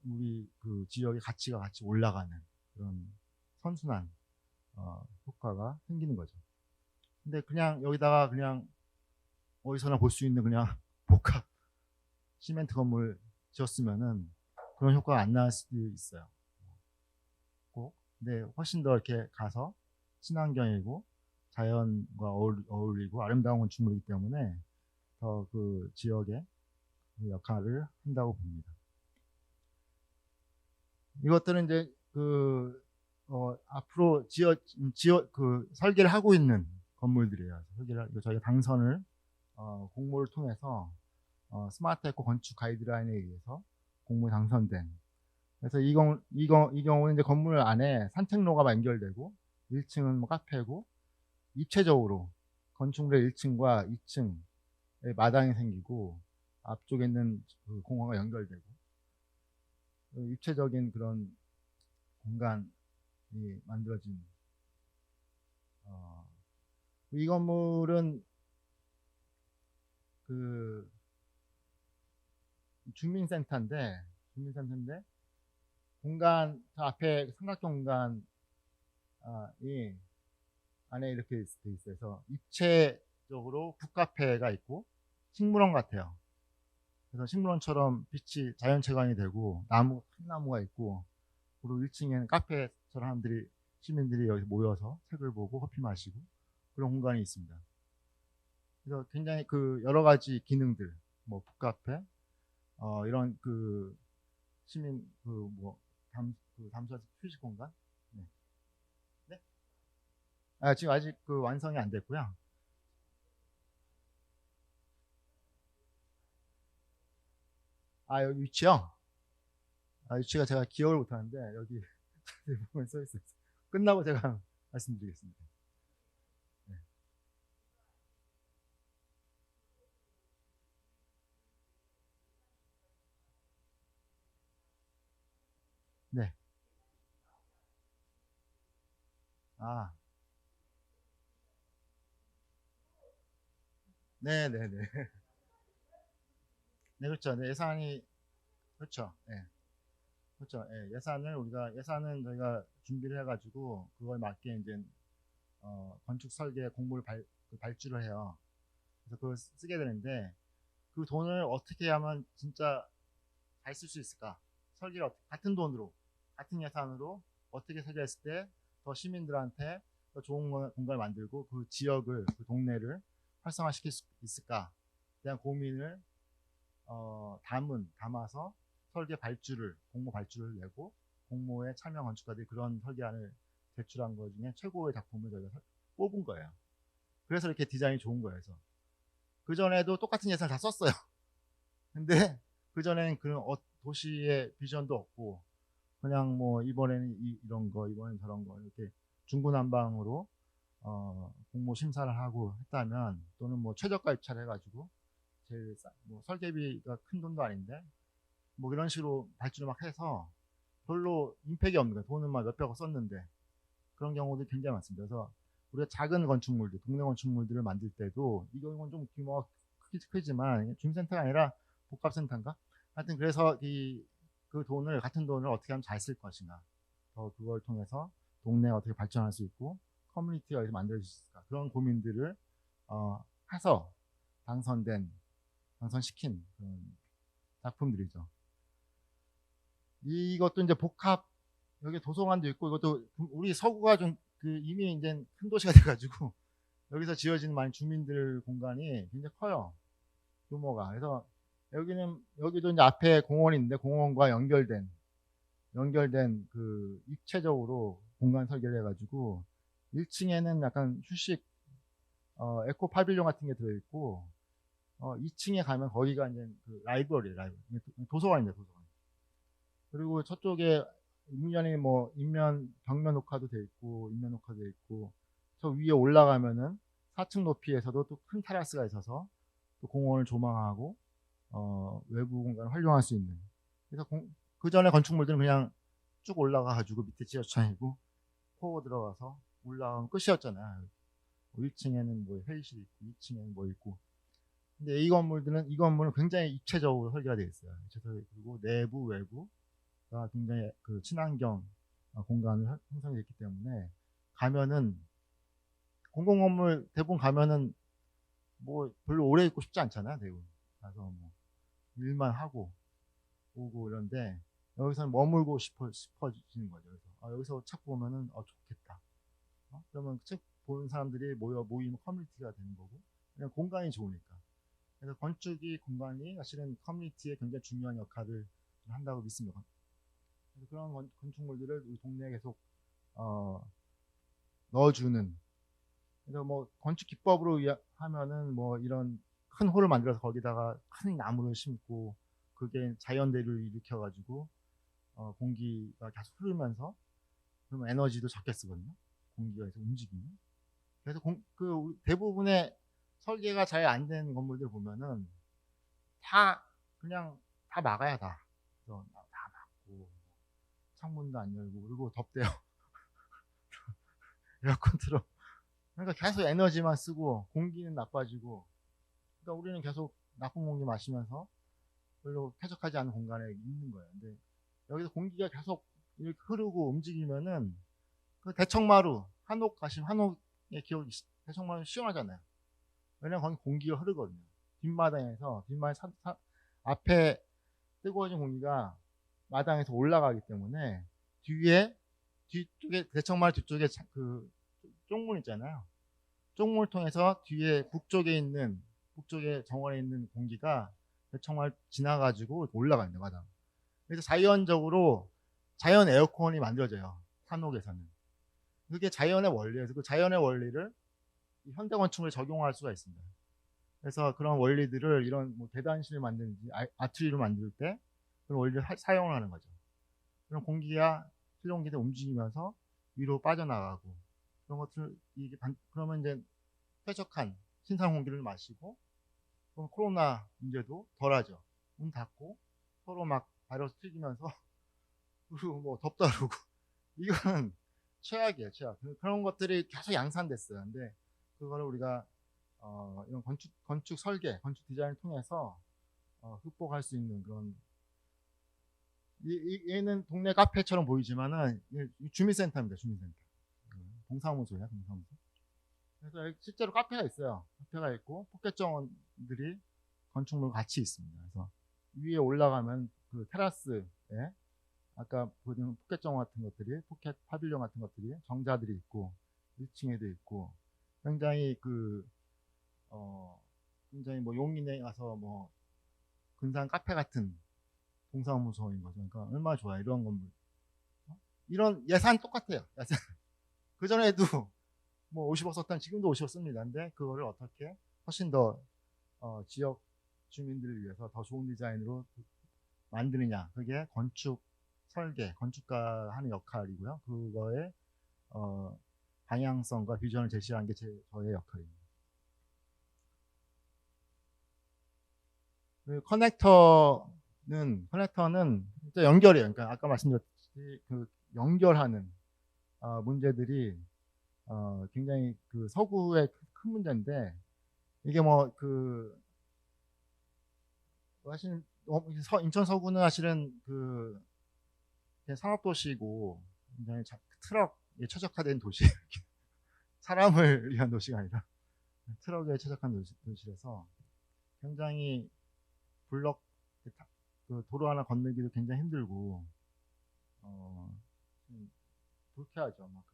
우리 그 지역의 가치가 같이 올라가는 그런 선순환 효과가 생기는 거죠. 근데 그냥 여기다가 그냥 어디서나 볼 수 있는 그냥 복합 시멘트 건물 지었으면은 그런 효과가 안 나올 수도 있어요. 근데 훨씬 더 이렇게 가서 친환경이고 자연과 어울리고 아름다운 건축물이기 때문에 더 그 지역의 그 역할을 한다고 봅니다. 이것들은 이제 그 앞으로 그 설계를 하고 있는 건물들이에요. 저희가 당선을 공모를 통해서 스마트 에코 건축 가이드라인에 의해서 공모 당선된. 그래서 이 경우는 이제 건물 안에 산책로가 연결되고 1층은 뭐 카페고 입체적으로 건축물의 1층과 2층에 마당이 생기고 앞쪽에 있는 그 공원과 연결되고 입체적인 그런 공간이 만들어진 이 건물은 그 주민센터인데 공간 저 앞에 삼각형 공간이 안에 이렇게 돼 있어요. 그래서 입체적으로 북카페가 있고 식물원 같아요. 그래서 식물원처럼 빛이 자연채광이 되고 큰 나무가 있고 그리고 1층에는 카페처럼 시민들이 여기 모여서 책을 보고 커피 마시고 그런 공간이 있습니다. 그래서 굉장히 그 여러 가지 기능들, 뭐 북카페, 이런 그 시민 담소 휴식 공간. 네. 네? 지금 아직 그 완성이 안 됐고요. 여기 위치요? 위치가 제가 기억을 못하는데 여기 부분에 써 있어요. 끝나고 제가 말씀드리겠습니다. 네. 네. 네네네. 네, 그렇죠. 네, 예산이, 그렇죠. 네. 그렇죠. 예, 예산은 저희가 준비를 해가지고 그걸 맞게 이제 건축 설계 공모를 그 발주를 해요. 그래서 그걸 쓰게 되는데 그 돈을 어떻게 하면 진짜 잘 쓸 수 있을까? 같은 돈으로 같은 예산으로 어떻게 설계했을 때 더 시민들한테 더 좋은 공간을 만들고 그 지역을 그 동네를 활성화시킬 수 있을까? 대한 고민을 담아서 공모 발주를 내고 공모에 참여 건축가들이 그런 설계안을 제출한 것 중에 최고의 작품을 저희가 뽑은 거예요. 그래서 이렇게 디자인이 좋은 거예요. 그래서 그 전에도 똑같은 예산을 다 썼어요. 근데 그 전에는 그런 도시의 비전도 없고 그냥 뭐 이번에는 이런 거, 이번엔 저런 거 이렇게 중구난방으로 공모 심사를 하고 했다면 또는 뭐 최저가 입찰 해가지고 뭐 설계비가 큰 돈도 아닌데 뭐 이런 식으로 발주를 막 해서 별로 임팩이 없는 거예요. 돈은 막 몇백억 썼는데 그런 경우도 굉장히 많습니다. 그래서 우리가 작은 건축물들, 동네 건축물들을 만들 때도 이건 좀 규모가 크지만 주민센터가 아니라 복합센터인가? 하여튼 그래서 그 돈을 같은 돈을 어떻게 하면 잘 쓸 것인가, 더 그걸 통해서 동네가 어떻게 발전할 수 있고 커뮤니티가 어디서 만들어질 수 있을까 그런 고민들을 해서 당선시킨 그런 작품들이죠. 이것도 이제 여기 도서관도 있고 이것도 우리 서구가 좀 이미 이제 큰 도시가 돼가지고 여기서 지어지는 많은 주민들 공간이 굉장히 커요. 규모가. 그래서 여기도 이제 앞에 공원이 있는데 공원과 연결된 그 입체적으로 공간 설계를 해가지고 1층에는 약간 휴식 에코 파빌리온 같은 게 들어있고 2층에 가면 거기가 이제 그 라이브러리 도서관입니다. 도서관. 그리고 저쪽에 인면 벽면 녹화도 돼 있고 인면 녹화도 돼 있고 저 위에 올라가면은 4층 높이에서도 또 큰 테라스가 있어서 또 공원을 조망하고 외부 공간을 활용할 수 있는. 그래서 그 전에 건축물들은 그냥 쭉 올라가가지고 밑에 지하주차장이고 포 들어가서 올라가면 끝이었잖아요. 1층에는 뭐 회의실 있고 2층에는 뭐 있고. 근데 이 건물은 굉장히 입체적으로 설계가 되어 있어요. 그리고 내부 외부가 굉장히 그 친환경 공간을 형성이 됐기 때문에 가면은 공공건물 대부분 가면은 뭐 별로 오래 있고 싶지 않잖아요. 대부분 가서 뭐 일만 하고 오고 이런데 여기서는 머물고 싶어지는 거죠. 그래서 여기서 책 보면은 좋겠다. 그러면 책 보는 사람들이 모이면 커뮤니티가 되는 거고 그냥 공간이 좋으니까. 그래서 공간이 사실은 커뮤니티에 굉장히 중요한 역할을 한다고 믿습니다. 그래서 그런 건축물들을 우리 동네에 계속 어, 넣어주는. 그래서 뭐 건축 기법으로 하면은 뭐 이런 큰 홀을 만들어서 거기다가 큰 나무를 심고 그게 자연대를 일으켜 가지고 공기가 계속 흐르면서 그러면 에너지도 적게 쓰거든요. 공기가 계속 움직이면. 그래서 대부분의 설계가 잘 안 된 건물들 보면은 다 그냥 다 막아야 다. 그래서 다 막고 창문도 안 열고 그리고 덥대요. 에어컨 틀어. 그러니까 계속 에너지만 쓰고 공기는 나빠지고. 그러니까 우리는 계속 나쁜 공기 마시면서 별로 쾌적하지 않은 공간에 있는 거예요. 근데 여기서 공기가 계속 이렇게 흐르고 움직이면은 그 대청마루 한옥 가시면 한옥의 기억이 대청마루 시원하잖아요. 왜냐면 거기 공기가 흐르거든요. 뒷마당에서 앞에 뜨거워진 공기가 마당에서 올라가기 때문에 뒤쪽에 대청마루 뒤쪽에 그 쪽문 있잖아요. 쪽문을 통해서 뒤에 북쪽에 정원에 있는 공기가 대청마루 지나가지고 올라가는데 마당. 그래서 자연적으로 자연 에어컨이 만들어져요. 한옥에서는. 그게 자연의 원리예요. 그 자연의 원리를 현대 건축물에 적용할 수가 있습니다. 그래서 그런 원리들을 이런 뭐 계단실을 만드는지 아트리를 만들 때 그런 원리를 사용을 하는 거죠. 그럼 공기가 실내 공기가 움직이면서 위로 빠져나가고 그런 것들 그러면 이제 쾌적한 신선 공기를 마시고 그럼 코로나 문제도 덜하죠. 문 닫고 서로 막 바이러스 튀기면서 그리고 뭐 덥다 그러고 이거는 최악이에요, 최악. 그런 것들이 계속 양산됐어요. 근데 그거를 우리가 이런 건축 설계, 건축 디자인을 통해서 극복할 수 있는 그런 얘는 동네 카페처럼 보이지만은 주민센터입니다, 주민센터. 동사무소야, 동사무소. 그래서 실제로 카페가 있어요. 카페가 있고 포켓 정원들이 건축물 같이 있습니다. 그래서 위에 올라가면 그 테라스에 아까 보던 포켓 정원 같은 것들이 포켓 파빌리온 같은 것들이 정자들이 있고 1층에도 있고 굉장히 굉장히 뭐 용인에 가서 뭐 근사한 카페 같은 동사무소인 거죠. 그러니까 얼마나 좋아요. 이런 건물. 이런 예산 똑같아요. 예산. 그전에도 뭐 50억 썼던 지금도 50억 씁니다. 근데 그거를 어떻게 훨씬 더 지역 주민들을 위해서 더 좋은 디자인으로 만드느냐. 그게 건축 설계, 건축가 하는 역할이고요. 그거의 방향성과 비전을 제시하는 게 저의 역할입니다. 커넥터는 연결이에요. 그러니까 아까 말씀드렸듯이 그 연결하는 문제들이 굉장히 그 서구의 큰 문제인데 이게 사실 인천 서구는 사실은 그 산업도시고 굉장히 트럭에 최적화된 도시 사람을 위한 도시가 아니라 트럭에 최적한 도시라서 굉장히 블럭 그 도로 하나 건너기도 굉장히 힘들고 불쾌하죠. 막.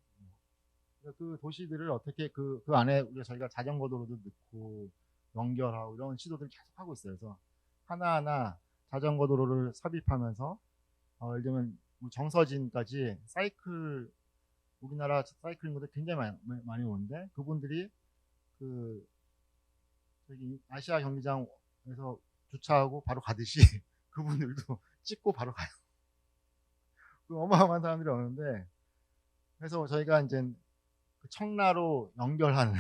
그 도시들을 어떻게 그 안에 저희가 자전거 도로도 넣고 연결하고 이런 시도들을 계속 하고 있어요. 그래서 하나하나 자전거 도로를 삽입하면서 예를 들면 정서진까지 우리나라 사이클링들이 굉장히 많이 오는데 그분들이 저기 아시아 경기장에서 주차하고 바로 가듯이 그분들도 찍고 바로 가요. 어마어마한 사람들이 오는데 그래서 저희가 이제 청라로 연결하는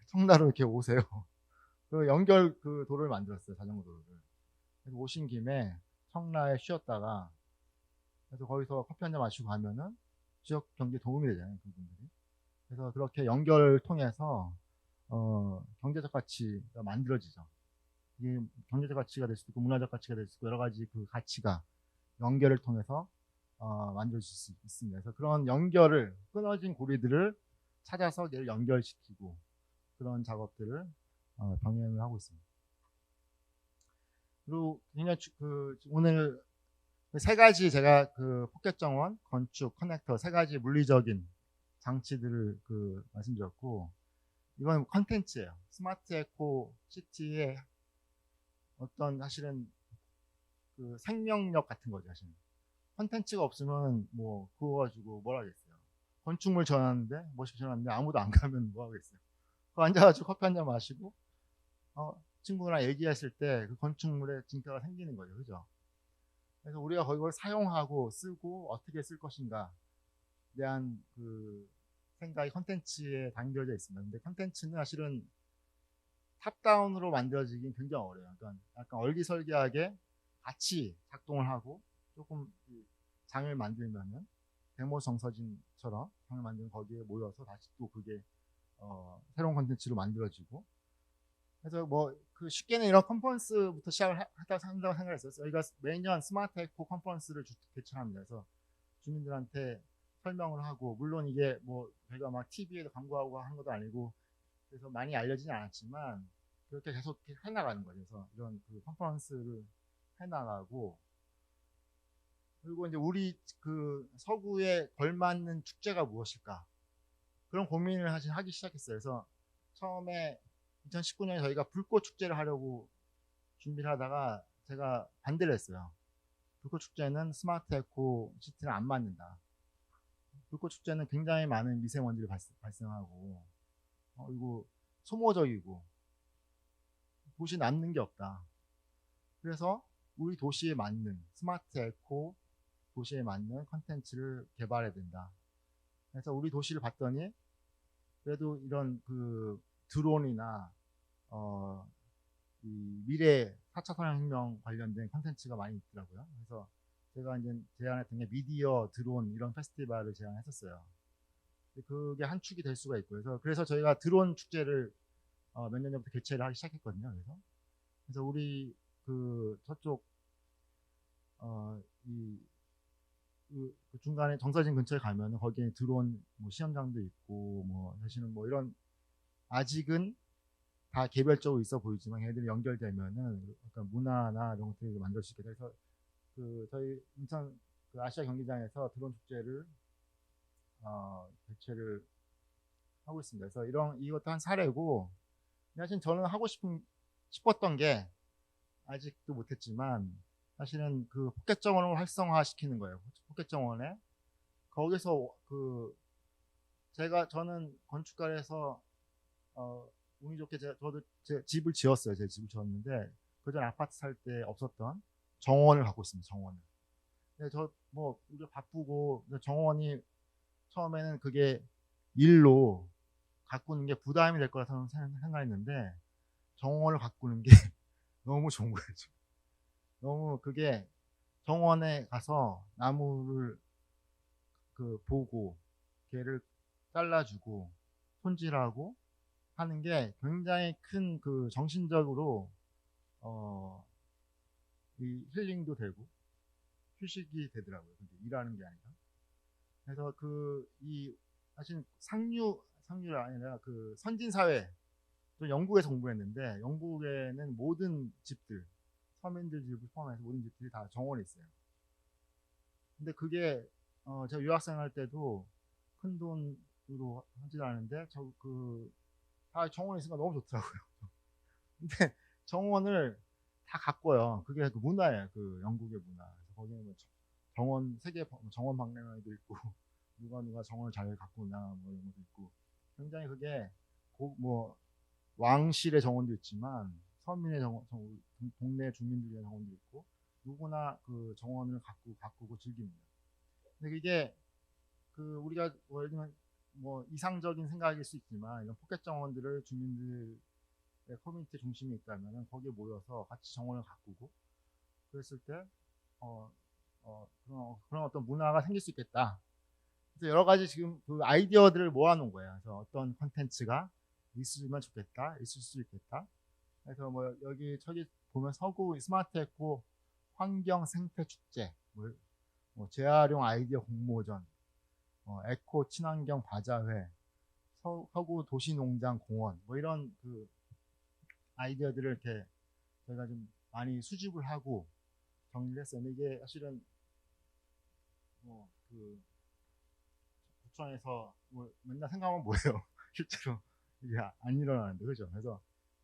청라로 이렇게 오세요. 그 연결 그 도로를 만들었어요. 자전거 도로를. 그래서 오신 김에 청라에 쉬었다가 그래서 거기서 커피 한잔 마시고 가면은 지역 경제에 도움이 되잖아요. 그분들이. 그래서 그렇게 연결을 통해서 경제적 가치가 만들어지죠. 이게 경제적 가치가 될 수도 있고 문화적 가치가 될 수도 있고 여러 가지 그 가치가 연결을 통해서 만들어질 수 있습니다. 그래서 그런 끊어진 고리들을 찾아서 얘를 연결시키고 그런 작업들을 병행을 하고 있습니다. 그리고 굉장히 오늘 세 가지 제가 포켓 정원, 건축, 커넥터 세 가지 물리적인 장치들을 말씀드렸고 이건 컨텐츠예요. 스마트 에코 시티의 어떤 사실은 생명력 같은 거죠. 사실은 컨텐츠가 없으면 뭐 그거 가지고 뭘 하겠어요. 건축물 전하는데 멋있게 전하는데 아무도 안 가면 뭐 하겠어요. 그 앉아가지고 커피 한 잔 마시고 친구랑 얘기했을 때 그 건축물에 진가가 생기는 거죠, 그죠? 그래서 우리가 그걸 사용하고 쓰고 어떻게 쓸 것인가 대한 그 생각이 컨텐츠에 담겨져 있습니다. 근데 컨텐츠는 사실은 탑다운으로 만들어지긴 굉장히 어려워요. 그러니까 약간 얼기설기하게 같이 작동을 하고 조금 장을 만들면은 데모 정서진처럼 장을 만들면 거기에 모여서 다시 또 그게 새로운 컨텐츠로 만들어지고. 그래서 뭐 그 쉽게는 이런 컨퍼런스부터 시작을 한다고 생각했어요. 저희가 매년 스마트 에코 컨퍼런스를 개최합니다. 그래서 주민들한테 설명을 하고, 물론 이게 뭐 저희가 막 TV에도 광고하고 하는 것도 아니고 그래서 많이 알려지지 않았지만 그렇게 계속 해나가는 거죠. 그래서 이런 그 컨퍼런스를 해나가고, 그리고 이제 우리 그 서구에 걸맞는 축제가 무엇일까, 그런 고민을 하기 시작했어요. 그래서 처음에 2019년에 저희가 불꽃 축제를 하려고 준비를 하다가 제가 반대를 했어요. 불꽃 축제는 스마트 에코 시티는 안 맞는다. 불꽃 축제는 굉장히 많은 미세먼지를 발생하고 그리고 소모적이고 도시 남는 게 없다. 그래서 우리 도시에 맞는 스마트 에코 도시에 맞는 컨텐츠를 개발해야 된다. 그래서 우리 도시를 봤더니 그래도 이런 그 드론이나 이 미래 4차 산업혁명 관련된 컨텐츠가 많이 있더라고요. 그래서 제가 이제 제안했던 게 미디어 드론 이런 페스티벌을 제안했었어요. 그게 한 축이 될 수가 있고, 그래서 저희가 드론 축제를 몇 년 전부터 개최를 하기 시작했거든요. 그래서 우리 그 저쪽 그 중간에 정서진 근처에 가면 거기에 드론 뭐 시험장도 있고 뭐 사실은 뭐 이런 아직은 다 개별적으로 있어 보이지만 얘들이 연결되면은 약간 문화나 이런 것들을 만들 수 있게 돼서 그 저희 인천 그 아시아 경기장에서 드론 축제를 개최를 하고 있습니다. 그래서 이것도 한 사례고, 사실 저는 하고 싶었던 게 아직도 못했지만 사실은 그 포켓 정원을 활성화시키는 거예요. 포켓 정원에 거기서 그 저는 건축가에서 운이 좋게 저도 제 집을 지었어요. 제 집을 지었는데 그전 아파트 살 때 없었던 정원을 갖고 있습니다. 정원을. 근데 저 뭐 우리가 바쁘고 정원이 처음에는 그게 일로 가꾸는 게 부담이 될 거라서 생각했는데 정원을 가꾸는 게 너무 좋은 거예요. 너무 그게 정원에 가서 나무를 그 보고 걔를 잘라주고 손질하고 하는 게 굉장히 큰 그 정신적으로 이 힐링도 되고 휴식이 되더라고요. 근데 일하는 게 아니라. 그래서 이 사실 상류가 아니라 그 선진 사회, 저 영국에서 공부했는데 영국에는 모든 집들, 서민들 집을 포함해서 모든 집들이 다 정원이 있어요. 근데 그게 제가 유학생 할 때도 큰 돈으로 하지 않은데 다 정원이 있으니까 너무 좋더라고요. 근데 정원을 다 가꿔요. 그게 그 문화예요. 그 영국의 문화. 그래서 거기는 뭐 세계 정원 박람회도 있고 누가 정원을 잘 가꾸나 뭐 이런 것도 있고, 굉장히 그게 뭐 왕실의 정원도 있지만 서민의 동네 주민들의 정원도 있고 누구나 그 정원을 가꾸고 즐깁니다. 근데 이게 그 우리가 예를 들면 뭐 이상적인 생각일 수 있지만 이런 포켓 정원들을 주민들의 커뮤니티 중심에 있다면 거기에 모여서 같이 정원을 가꾸고 그랬을 때 그런 어떤 문화가 생길 수 있겠다. 그래서 여러 가지 지금 그 아이디어들을 모아놓은 거예요. 그래서 어떤 컨텐츠가 있으면 좋겠다, 있을 수 있겠다. 그래서 뭐 저기 보면 서구 스마트 에코 환경 생태 축제, 뭐 재활용 아이디어 공모전, 에코 친환경 바자회, 서구 도시농장 공원, 뭐 이런 그 아이디어들을 이렇게 저희가 좀 많이 수집을 하고 정리를 했어요. 근데 이게 사실은 뭐그 구청에서 뭐 맨날 생각하면 뭐예요? 실제로 이게 안 일어나는데, 그죠? 그래서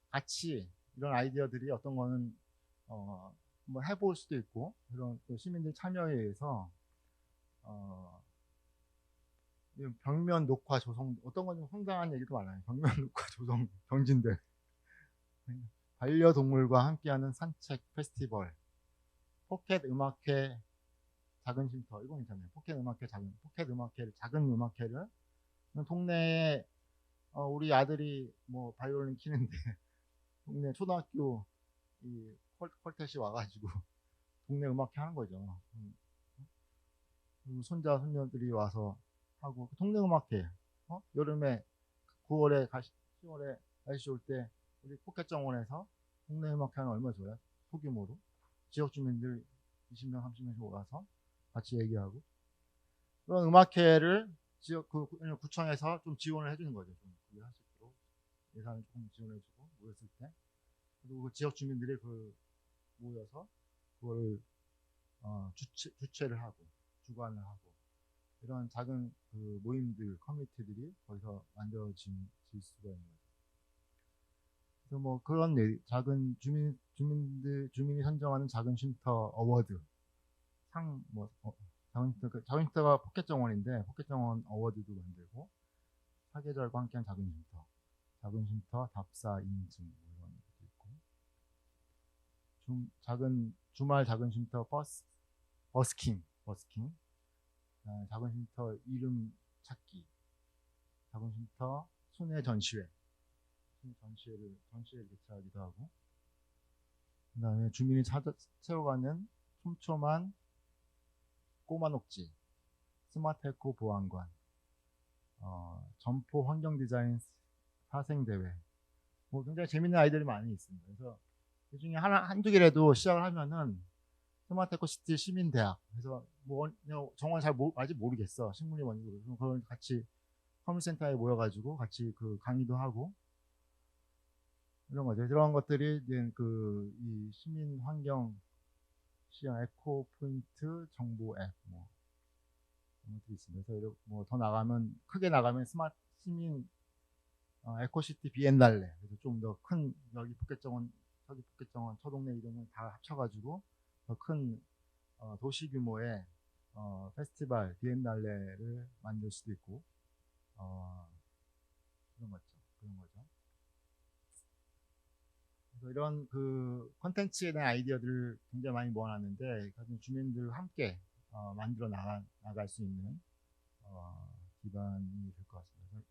같이 이런 아이디어들이 어떤 거는 뭐 해볼 수도 있고, 이런 또 시민들 참여에 의해서 어, 벽면 녹화 조성, 어떤 건 좀 황당한 얘기도 많아요. 벽면 녹화 조성 경진대, 반려동물과 함께하는 산책 페스티벌, 포켓 음악회 작은 쉼터, 이건 괜찮아요. 포켓 음악회 작은 음악회를 동네에 우리 아들이 뭐 바이올린 키는데 동네 초등학교 이 퀄텟이 와가지고 동네 음악회 하는 거죠. 손자 손녀들이 와서 하고 동네 음악회. 여름에 9월에 10월에 날씨 좋을 때 우리 포켓 정원에서 동네 음악회 하면 얼마 좋아요? 소규모로 지역 주민들 20명 30명씩 와서 같이 얘기하고 그런 음악회를 지역 구청에서 좀 지원을 해주는 거죠. 좀 그게 할 수 있도록 예산을 조금 지원해주고 모였을 때 그리고 그 지역 주민들이 모여서 그거를 주최를 하고 주관을 하고 이런 작은 그 모임들 커뮤니티들이 거기서 만들어질 수가 있는 거죠. 그래서 뭐 그런 작은 주민이 선정하는 작은 쉼터 어워드 작은 쉼터가 포켓 정원인데 포켓 정원 어워드도 만들고 사계절과 함께한 작은 쉼터 답사 인증 뭐 이런 것도 있고 주말 작은 쉼터 버스킹 작은 쉼터 이름 찾기 작은 쉼터 순회 전시회를 개최하기도 하고 그 다음에 주민이 채워가는 촘촘한 꼬마 녹지 스마트에코 보안관 점포 환경 디자인 사생대회 뭐 굉장히 재밌는 아이들이 많이 있습니다. 그래서 그 중에 한두 개라도 시작을 하면은 스마트에코 시티 시민대학 그래서 뭐 정원 아직 모르겠어. 신문이 뭔지 모르고 그걸 같이 커뮤니센터에 모여가지고 같이 그 강의도 하고 이런 거죠. 이런 것들이 이제 이 시민 환경 시장 에코 포인트 정보 앱 뭐 이런 것들이 있습니다. 그래서 뭐 더 나가면 크게 나가면 스마트 시민 에코시티 비엔날레 그래서 좀 더 큰 여기 포켓정원 초동네 이름을 다 합쳐가지고 더 큰 도시 규모의 페스티벌 비엔날레를 만들 수도 있고 그런 거죠. 그래서 이런 그 컨텐츠에 대한 아이디어들을 굉장히 많이 모아놨는데 주민들과 함께 만들어 나갈 수 있는 기반이 될 것 같습니다.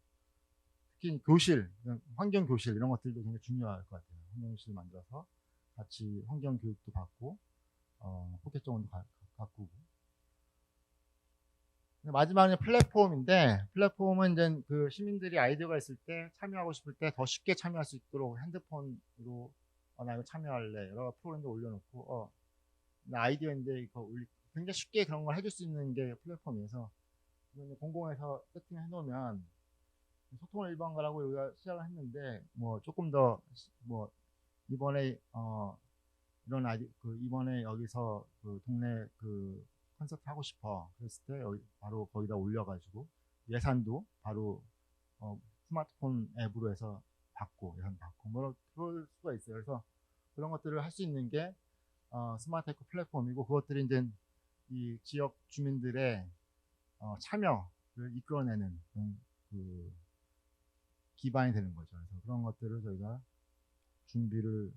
특히 교실, 환경 교실 이런 것들도 굉장히 중요할 것 같아요. 환경 교실 만들어서 같이 환경 교육도 받고 포켓 정원도 가꾸고. 마지막에 플랫폼인데 플랫폼은 이제 그 시민들이 아이디어가 있을 때 참여하고 싶을 때 더 쉽게 참여할 수 있도록 핸드폰으로 나 이거 참여할래 여러 프로그램도 올려놓고 나 아이디어인데 이거 굉장히 쉽게 그런 걸 해줄 수 있는 게 플랫폼이어서 공공에서 세팅해 놓으면 소통을 일반화라고 우리가 시작을 했는데 뭐 조금 더 뭐 이번에 이번에 여기서 그 동네 그 콘서트 하고 싶어 그랬을 때 여기 바로 거기다 올려가지고 예산도 바로 스마트폰 앱으로 해서 예산 받고 뭐 그럴 수가 있어요. 그래서 그런 것들을 할 수 있는 게 스마트에코 플랫폼이고 그것들이 이제 이 지역 주민들의 참여를 이끌어내는 그 기반이 되는 거죠. 그래서 그런 것들을 저희가 준비를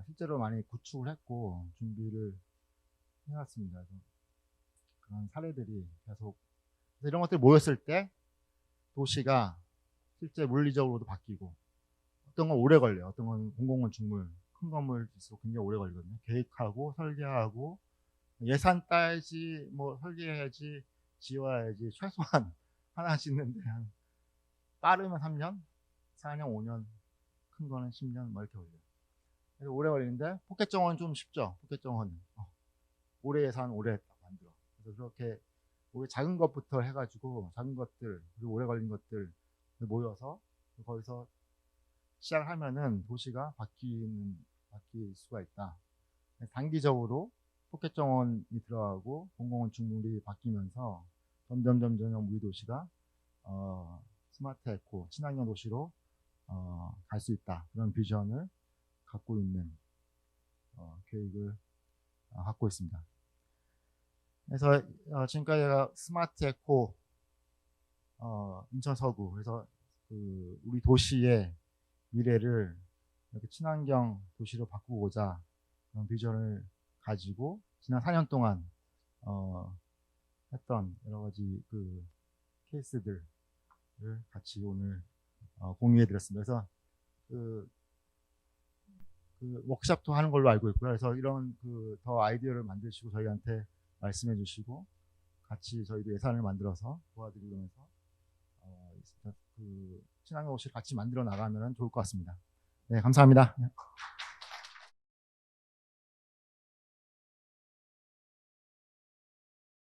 실제로 많이 구축을 했고 준비를 해왔습니다. 그런 사례들이 계속 이런 것들이 모였을 때 도시가 실제 물리적으로도 바뀌고 어떤 건 오래 걸려요. 어떤 건 공공건축물 큰 건물일수록 굉장히 오래 걸리거든요. 계획하고 설계하고 예산 따야지 뭐 설계해야지 지어야지 최소한 하나 짓는데 빠르면 3년 4년 5년 큰 거는 10년 뭐 이렇게 걸려요. 그래서 오래 걸리는데 포켓 정원은 좀 쉽죠. 포켓 정원은 오래 예산 오래 만들어. 그래서 그렇게 작은 것부터 해가지고 작은 것들 그리고 오래 걸린 것들 모여서 거기서 시작하면은 도시가 바뀔 수가 있다. 단기적으로 포켓 정원이 들어가고 공공건축물이 바뀌면서 점점 우리 도시가 스마트 에코 친환경 도시로 갈 수 있다. 그런 비전을 갖고 있는 계획을 갖고 있습니다. 그래서 지금까지 제가 스마트 에코 인천 서구, 그래서 그 우리 도시의 미래를 이렇게 친환경 도시로 바꾸고자 그런 비전을 가지고 지난 4년 동안 했던 여러 가지 그 케이스들을 같이 오늘 공유해 드렸습니다. 그래서 그 워크숍도 하는 걸로 알고 있고요. 그래서 이런 더 아이디어를 만드시고 저희한테 말씀해 주시고 같이 저희도 예산을 만들어서 도와드리면서 친환경 도시를 같이 만들어 나가면 좋을 것 같습니다. 네, 감사합니다.